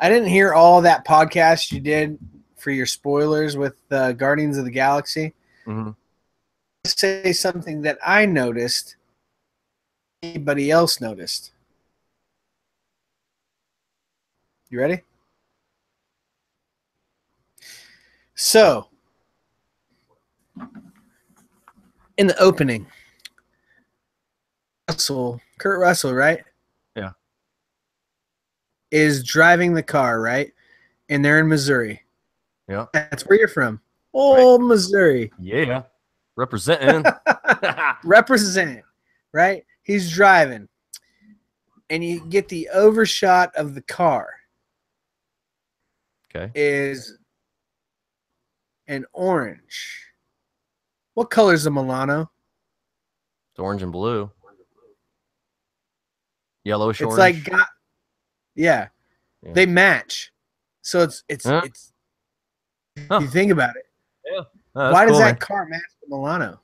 didn't hear all that podcast you did for your spoilers with Guardians of the Galaxy. Mm-hmm. Say something that I noticed. Anybody else noticed? You ready? So, in the opening, Kurt Russell, right? Yeah. Is driving the car, right? And they're in Missouri. Yeah. That's where you're from. Oh, right. Missouri. Yeah. Representing. Represent, right? He's driving. And you get the overshot of the car. Okay. Is an orange. What color is the Milano? It's orange and blue. Yellowish it's orange. It's like yeah. They match. So it's huh? You think about it. Yeah. Why does that car match the Milano?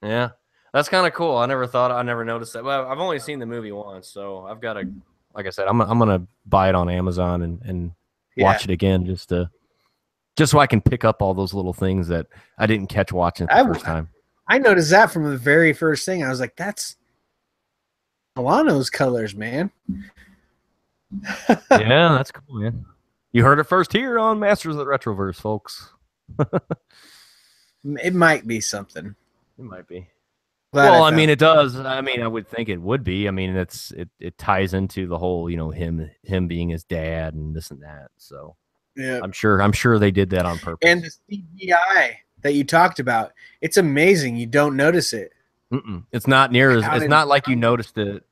Yeah. That's kind of cool. I never noticed that. Well, I've only seen the movie once, so I've got to, like I said, I'm gonna buy it on Amazon and watch it again just so I can pick up all those little things that I didn't catch watching it the first time. I noticed that from the very first thing. I was like, that's Milano's colors, man. Yeah, that's cool, man. You heard it first here on Masters of the Retroverse, folks. It might be something. It might be. Well, I mean, it does. I mean, I would think it would be. I mean, it ties into the whole, you know, him being his dad and this and that. So yeah, I'm sure they did that on purpose. And the CGI that you talked about, it's amazing. You don't notice it. It's not near as. It's not like you noticed it.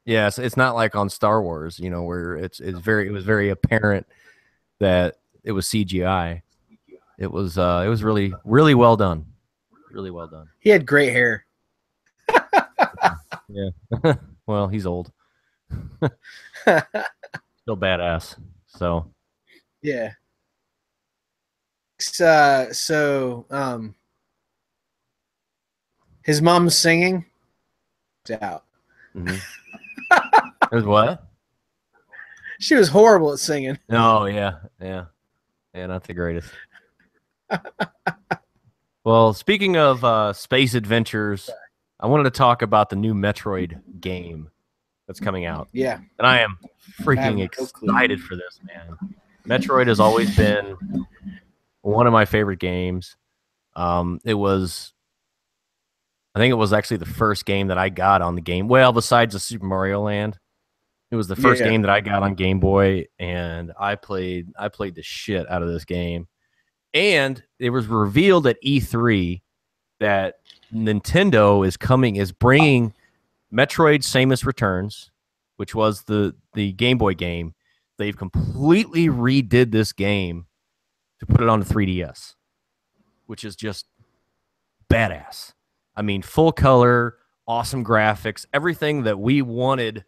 Yes, it's not like on Star Wars, you know, where it was very apparent that it was CGI. It was really, really well done. Really well done. He had great hair. Yeah. Well, he's old. Still badass. So. Yeah. So his mom's singing. It's out. Mm-hmm. There's what? She was horrible at singing. Oh yeah, not the greatest. Well, speaking of space adventures, I wanted to talk about the new Metroid game that's coming out. Yeah, and I am freaking excited for this, man. Metroid has always been one of my favorite games. I think it was actually the first game that I got on the game. Well, besides the Super Mario Land, it was the first game that I got on Game Boy, and I played the shit out of this game. And it was revealed at E3 that Nintendo is bringing Metroid: Samus Returns, which was the Game Boy game. They've completely redid this game to put it on the 3DS, which is just badass. I mean, full color, awesome graphics, everything that we wanted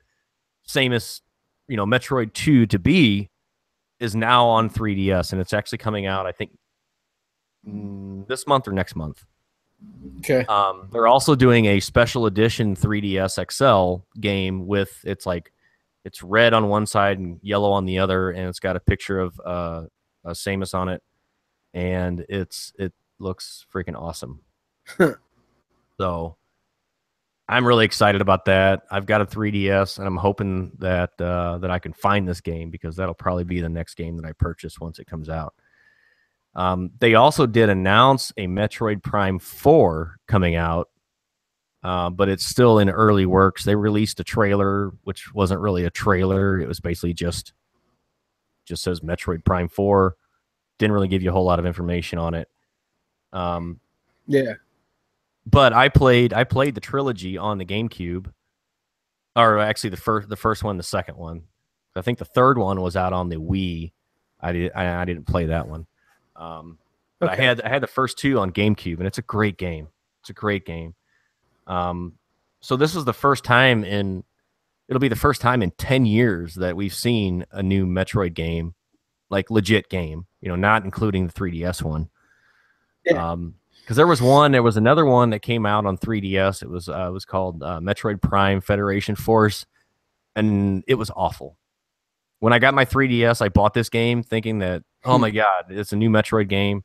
Samus, you know, Metroid 2 to be is now on 3DS, and it's actually coming out, I think, this month or next month. Okay. They're also doing a special edition 3DS XL game with it's It's red on one side and yellow on the other, and it's got a picture of Samus on it, and it looks freaking awesome. So I'm really excited about that. I've got a 3DS, and I'm hoping that that I can find this game, because that'll probably be the next game that I purchase once it comes out. They also did announce a Metroid Prime 4 coming out, but it's still in early works. They released a trailer, which wasn't really a trailer. It was basically just says Metroid Prime 4. Didn't really give you a whole lot of information on it. Yeah. But I played the trilogy on the GameCube, or actually the first one, the second one. I think the third one was out on the Wii. I didn't play that one. But okay. I had the first two on GameCube, and it's a great game. It's a great game. So this is the first time it'll be the first time in 10 years that we've seen a new Metroid game, like legit game, not including the 3DS one. Yeah. Because there was another one that came out on 3DS. It was called Metroid Prime Federation Force, and it was awful. When I got my 3DS, I bought this game thinking that, oh my God, it's a new Metroid game,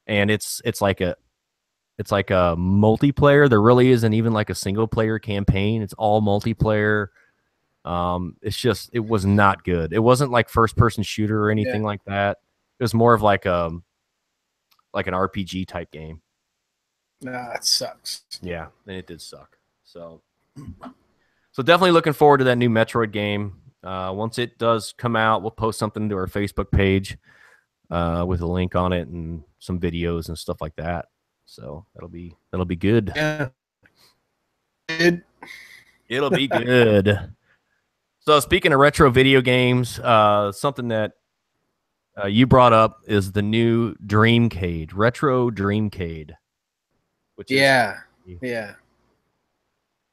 and it's like a multiplayer. There really isn't even like a single player campaign. It's all multiplayer. It was not good. It wasn't like first person shooter or anything like that. It was more of like an RPG type game. Nah, it sucks. Yeah, and it did suck. So definitely looking forward to that new Metroid game. Once it does come out, we'll post something to our Facebook page with a link on it and some videos and stuff like that. So that'll be good. Yeah. It'll be good. So speaking of retro video games, something that you brought up is the new Dreamcade, Retro Dreamcade. Which is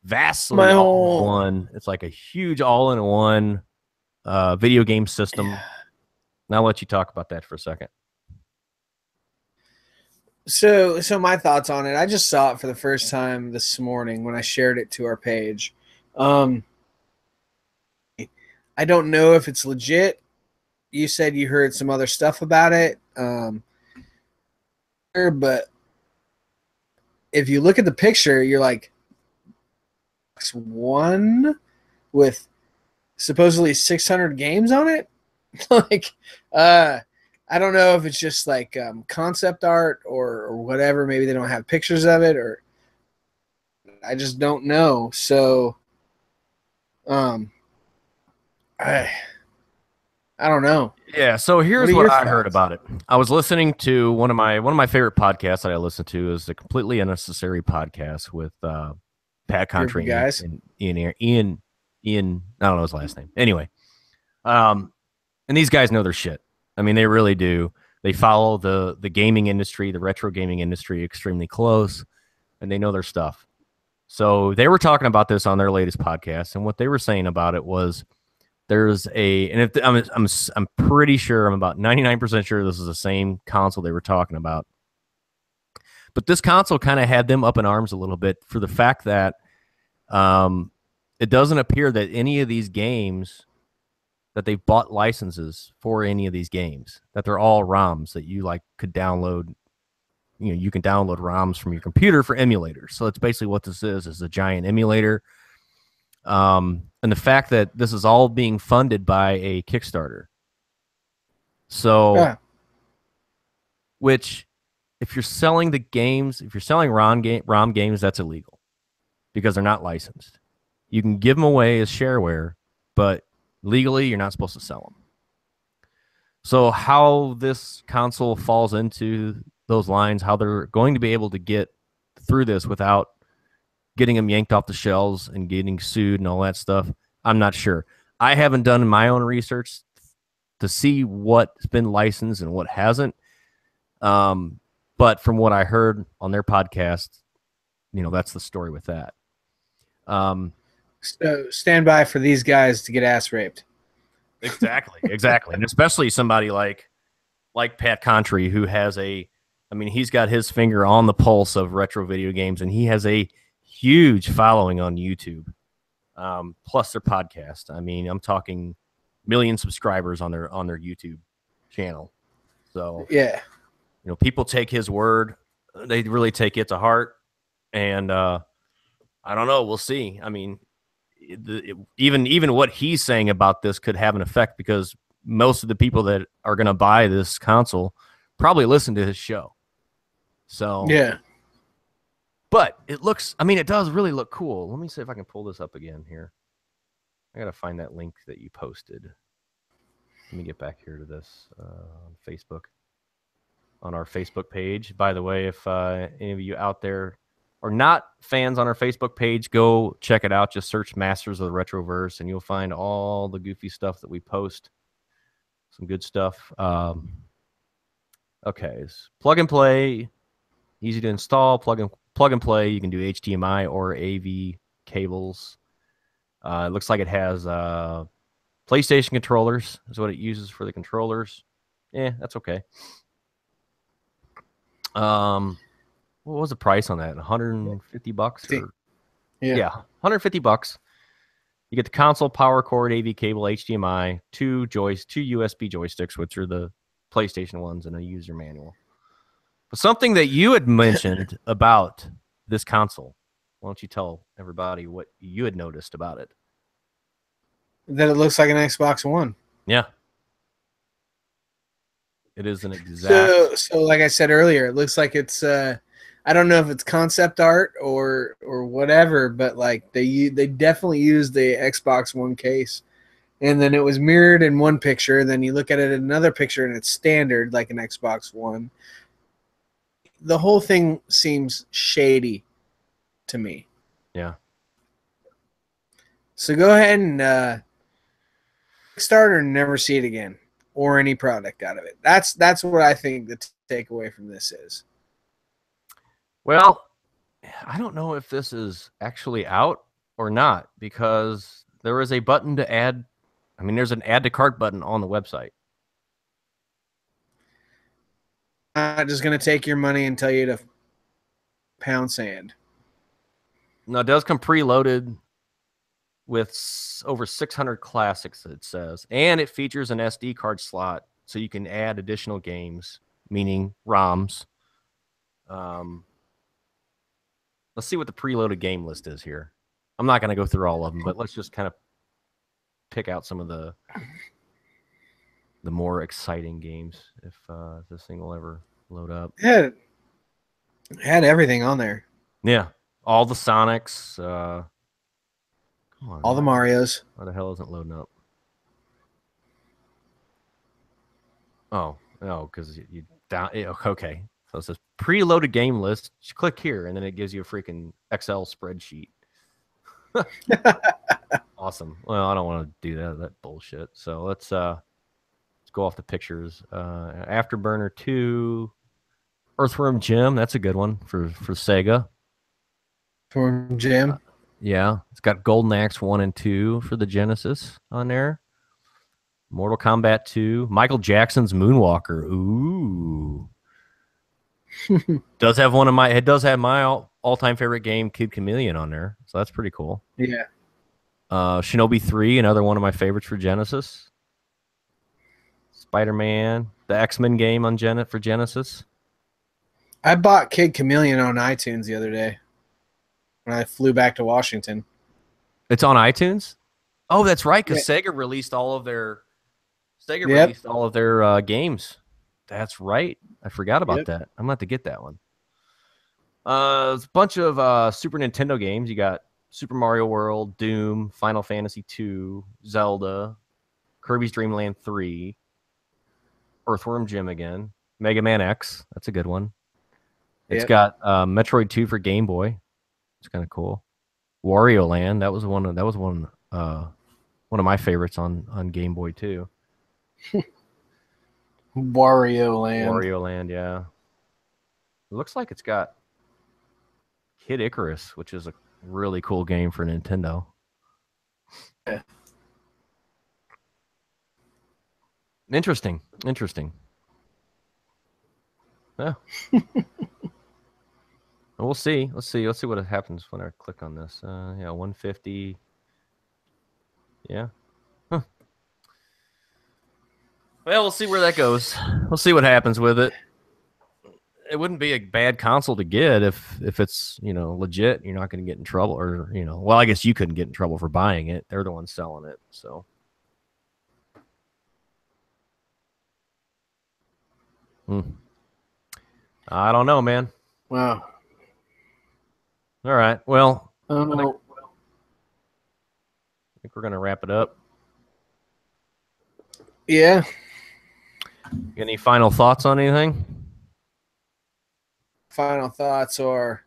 vastly all-in-one. It's like a huge all-in-one video game system. Yeah. Now I'll let you talk about that for a second. So my thoughts on it. I just saw it for the first time this morning when I shared it to our page. I don't know if it's legit. You said you heard some other stuff about it. But if you look at the picture, you're like, one with supposedly 600 games on it. Like, I don't know if it's just like concept art or whatever. Maybe they don't have pictures of it, or I just don't know. So, I don't know. Yeah, so here's what I heard about it. I was listening to one of my favorite podcasts that I listen to is the Completely Unnecessary podcast with Pat Contry and Ian. I don't know his last name. Anyway, and these guys know their shit. I mean, they really do. They follow the gaming industry, the retro gaming industry, extremely close, and they know their stuff. So they were talking about this on their latest podcast, and what they were saying about it was, there's I'm pretty sure, I'm about 99% sure this is the same console they were talking about. But this console kind of had them up in arms a little bit for the fact that it doesn't appear that any of these games, that they've bought licenses for any of these games, that they're all ROMs that you could download. You can download ROMs from your computer for emulators. So that's basically what this is a giant emulator. And the fact that this is all being funded by a Kickstarter. So, which, if you're selling the games, if you're selling ROM games, that's illegal because they're not licensed. You can give them away as shareware, but legally you're not supposed to sell them. So how this console falls into those lines, how they're going to be able to get through this without getting them yanked off the shelves and getting sued and all that stuff, I'm not sure. I haven't done my own research to see what's been licensed and what hasn't. But from what I heard on their podcast, that's the story with that. So stand by for these guys to get ass raped. Exactly. And especially somebody like Pat Contry, who has he's got his finger on the pulse of retro video games, and he has a huge following on YouTube. plus their podcast. I mean, I'm talking million subscribers on their YouTube channel. So yeah, people take his word; they really take it to heart. And I don't know. We'll see. I mean, even what he's saying about this could have an effect because most of the people that are going to buy this console probably listen to his show. So yeah. But it looks, I mean, it does really look cool. Let me see if I can pull this up again here. I got to find that link that you posted. Let me get back here to this on Facebook, on our Facebook page. By the way, if any of you out there are not fans on our Facebook page, go check it out. Just search Masters of the Retroverse, and you'll find all the goofy stuff that we post. Some good stuff. Okay, plug and play, easy to install. Plug and play. You can do HDMI or AV cables. It looks like it has PlayStation controllers is what it uses for the controllers. Yeah, that's okay. What was the price on that? $150 or yeah, $150. You get the console, power cord, AV cable, HDMI, two USB joysticks, which are the PlayStation ones, and a user manual. But something that you had mentioned about this console, why don't you tell everybody what you had noticed about it? That it looks like an Xbox One. Yeah. It is an exact. So like I said earlier, it looks like it's I don't know if it's concept art or whatever, but like they definitely used the Xbox One case, and then it was mirrored in one picture. Then you look at it in another picture, and it's standard like an Xbox One. The whole thing seems shady to me. Yeah. So go ahead and Kickstarter and never see it again, or any product out of it. That's what I think the takeaway from this is. Well, I don't know if this is actually out or not because there is a button to add. I mean, there's an add to cart button on the website. I'm just going to take your money and tell you to pound sand. No, it does come preloaded with over 600 classics, it says. And it features an SD card slot so you can add additional games, meaning ROMs. Let's see what the preloaded game list is here. I'm not going to go through all of them, but let's just kind of pick out some of the more exciting games if this thing will ever load up. It had everything on there. Yeah. All the Sonics. Come on. All the Marios. Why the hell isn't loading up? Oh, because you down. Okay. So it says preloaded game list. Just click here, and then it gives you a freaking Excel spreadsheet. Awesome. Well, I don't want to do that bullshit. So let's go off the pictures. Afterburner 2, Earthworm Jim. That's a good one for Sega. Earthworm Jim. Yeah, it's got Golden Axe 1 and 2 for the Genesis on there. Mortal Kombat 2, Michael Jackson's Moonwalker. Ooh. Does have my all-time favorite game, Kid Chameleon, on there. So that's pretty cool. Yeah. Shinobi 3, another one of my favorites for Genesis. Spider-Man, the X-Men game on for Genesis. I bought Kid Chameleon on iTunes the other day when I flew back to Washington. It's on iTunes? Oh, that's right, because Sega released all of their released all of their games. That's right. I forgot about that. I'm going to have to get that one. There's a bunch of Super Nintendo games. You got Super Mario World, Doom, Final Fantasy 2, Zelda, Kirby's Dream Land 3, Earthworm Jim again, Mega Man X. That's a good one. It's got Metroid 2 for Game Boy. It's kind of cool. Wario Land. That was one of my favorites on Game Boy too. Wario Land, yeah. It looks like it's got Kid Icarus, which is a really cool game for Nintendo. Yeah. Interesting. Yeah. We'll see. Let's see what happens when I click on this. 150. Yeah. Huh. Well, we'll see where that goes. We'll see what happens with it. It wouldn't be a bad console to get if it's, you know, legit. You're not going to get in trouble, or, you know, well, I guess you couldn't get in trouble for buying it. They're the ones selling it, so. I don't know, man. Wow. All right. Well, I don't know. I think we're going to wrap it up. Yeah. Any final thoughts on anything? Final thoughts are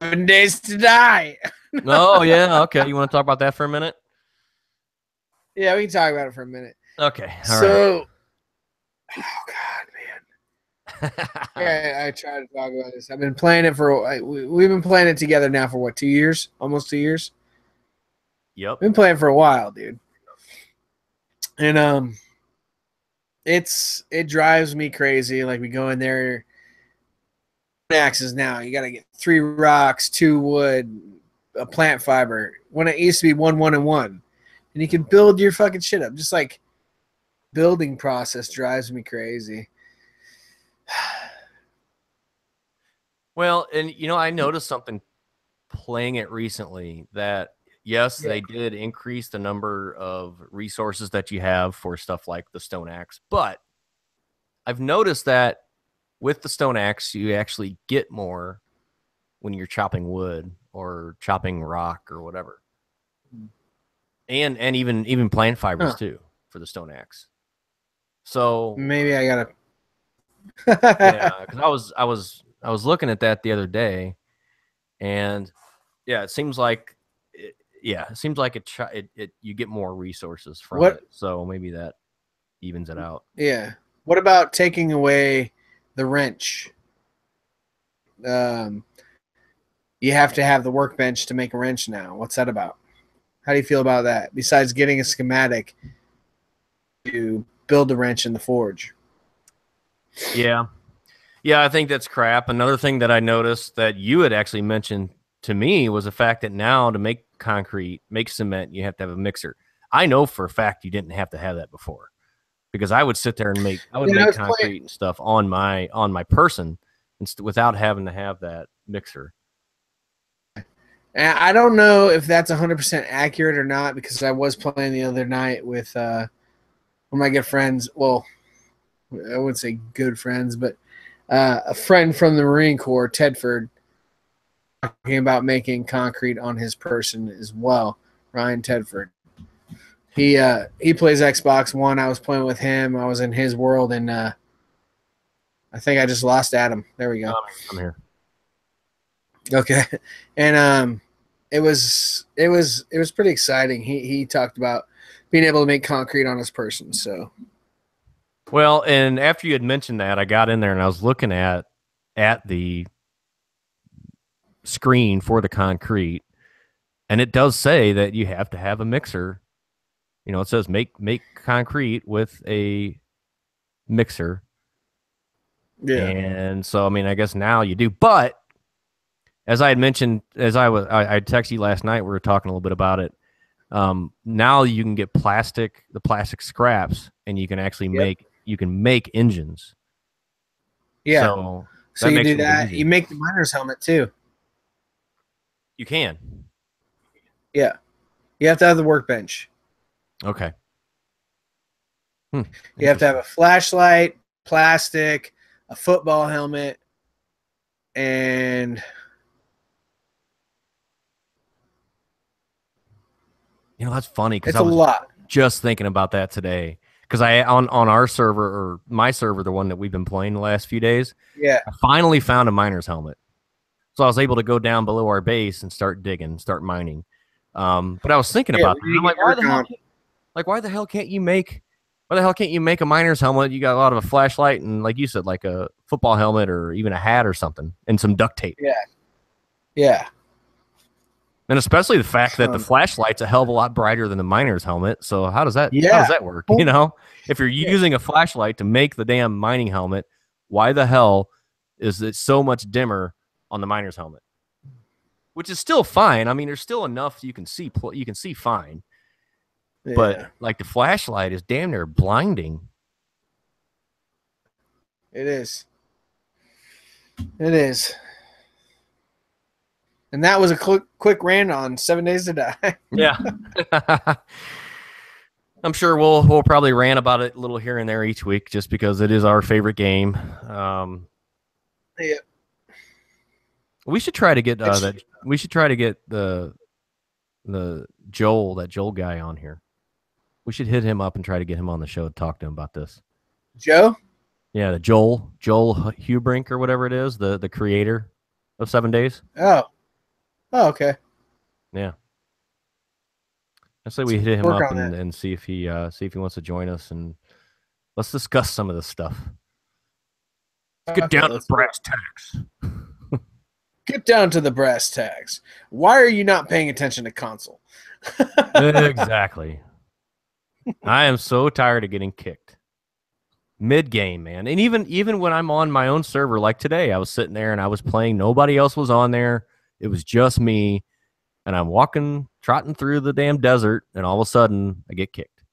7 days to die. Oh, yeah. Okay. You want to talk about that for a minute? Yeah, we can talk about it for a minute. Okay. All so, right. Oh God, man. Yeah, I try to talk about this. I've been playing it we've been playing it together now for what, 2 years? Almost 2 years. Yep. Been playing for a while, dude. And it drives me crazy. Like, we go in there, axes now. You got to get 3 rocks, 2 wood, a plant fiber. When it used to be 1, 1, and 1, and you can build your fucking shit up. Just like building process drives me crazy. Well, and you know, I noticed something playing it recently that yes, they did increase the number of resources that you have for stuff like the stone axe, but I've noticed that with the stone axe, you actually get more when you're chopping wood or chopping rock or whatever, and even plant fibers too for the stone axe. So maybe I gotta. yeah, because I was looking at that the other day, and yeah, it seems like it you get more resources from it. So maybe that evens it out. Yeah. What about taking away the wrench? You have to have the workbench to make a wrench now. What's that about? How do you feel about that? Besides getting a schematic to build the wrench in the forge. Yeah. Yeah, I think that's crap. Another thing that I noticed that you had actually mentioned to me was the fact that now to make concrete, make cement, you have to have a mixer. I know for a fact you didn't have to have that before, because I would sit there and make concrete and stuff on my person without having to have that mixer. And I don't know if that's 100% accurate or not, because I was playing the other night with one of my good friends. Well, I wouldn't say good friends, but a friend from the Marine Corps, Tedford, talking about making concrete on his person as well. Ryan Tedford. He plays Xbox One. I was playing with him. I was in his world, and I think I just lost Adam. There we go. I'm here. Okay, and it was pretty exciting. He talked about being able to make concrete on his person. So, well, and after you had mentioned that, I got in there and I was looking at the screen for the concrete, and it does say that you have to have a mixer. You know, it says make concrete with a mixer. Yeah. And so, I mean, I guess now you do. But as I had mentioned, I texted you last night, we were talking a little bit about it. Now you can get the plastic scraps, and you can actually make engines. Yeah. So you do that. You make the miner's helmet too. You can. Yeah. You have to have the workbench. Okay. You have to have a flashlight, plastic, a football helmet, and you know, that's funny because I was a lot. Just thinking about that today. Because on our server, or my server, the one that we've been playing the last few days, I finally found a miner's helmet. So I was able to go down below our base and start digging, start mining. But I was thinking about that. I'm like, why the hell can't you make a miner's helmet? You got a lot of a flashlight and, like you said, like a football helmet or even a hat or something, and some duct tape. Yeah. And especially the fact that the flashlight's a hell of a lot brighter than the miner's helmet. So how does that work? You know, if you're using a flashlight to make the damn mining helmet, why the hell is it so much dimmer on the miner's helmet? which is still fine. I mean, there's still enough you can see fine. Yeah. But like the flashlight is damn near blinding. It is. It is. And that was a quick rant on 7 Days to Die. Yeah. I'm sure we'll probably rant about it a little here and there each week, just because it is our favorite game. Yeah. We should try to get that. We should try to get the Joel guy on here. We should hit him up and try to get him on the show to talk to him about this. Joe? Yeah, the Joel Hubrink or whatever it is, the creator of 7 Days. Oh, okay. Yeah. I say we hit him up and see if he wants to join us, and let's discuss some of this stuff. Let's get down to the brass tacks. Get down to the brass tacks. Why are you not paying attention to console? Exactly. I am so tired of getting kicked mid-game, man. And even when I'm on my own server, like today, I was sitting there and I was playing. Nobody else was on there. It was just me. And I'm trotting through the damn desert, and all of a sudden, I get kicked.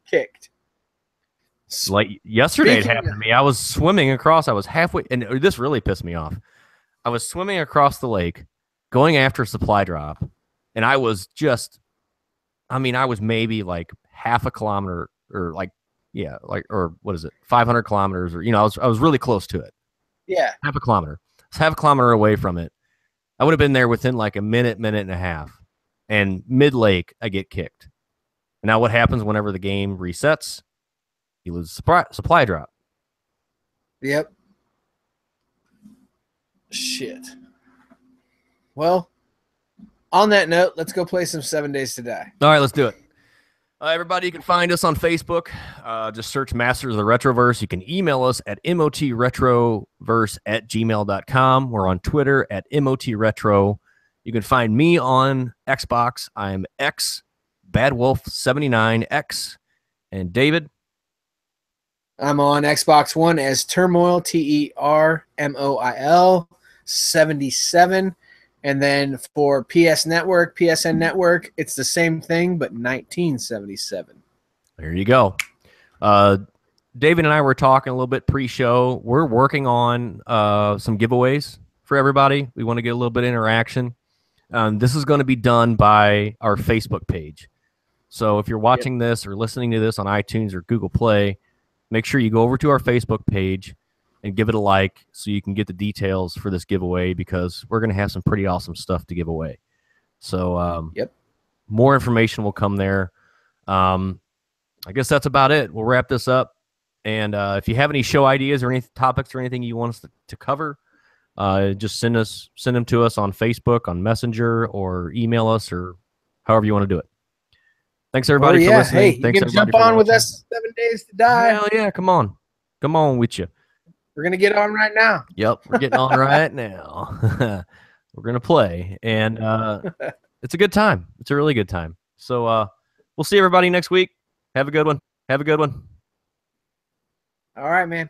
Kicked. Like yesterday, it happened to me. I was swimming across. I was halfway, and this really pissed me off. I was swimming across the lake, going after a supply drop, and I was maybe like half a kilometer, or what is it, 500 kilometers, or I was really close to it. Yeah, half a kilometer. I was half a kilometer away from it. I would have been there within like a minute and a half. And mid-lake, I get kicked. Now what happens whenever the game resets? You lose supply drop. Yep. Shit. Well, on that note, let's go play some 7 Days to Die. All right, let's do it. Everybody, you can find us on Facebook. Just search Masters of the Retroverse. You can email us at motretroverse@gmail.com. We're on Twitter at motretro. You can find me on Xbox. I'm XBadWolf79X. And David? I'm on Xbox One as Turmoil, TERMOIL 77. And then for PSN Network, it's the same thing, but 1977. There you go. David and I were talking a little bit pre-show. We're working on some giveaways for everybody. We want to get a little bit of interaction. This is going to be done by our Facebook page. So if you're watching this or listening to this on iTunes or Google Play, make sure you go over to our Facebook page and give it a like so you can get the details for this giveaway, because we're going to have some pretty awesome stuff to give away. So more information will come there. I guess that's about it. We'll wrap this up. And if you have any show ideas or any topics or anything you want us to cover, just send them to us on Facebook, on Messenger, or email us, or however you want to do it. Thanks, everybody, for listening. Hey, Thanks, you can jump on with us 7 Days to Die. Hell yeah, come on. Come on with you. We're going to get on right now. Yep, we're getting on right now. We're going to play, and it's a good time. It's a really good time. So we'll see everybody next week. Have a good one. Have a good one. All right, man.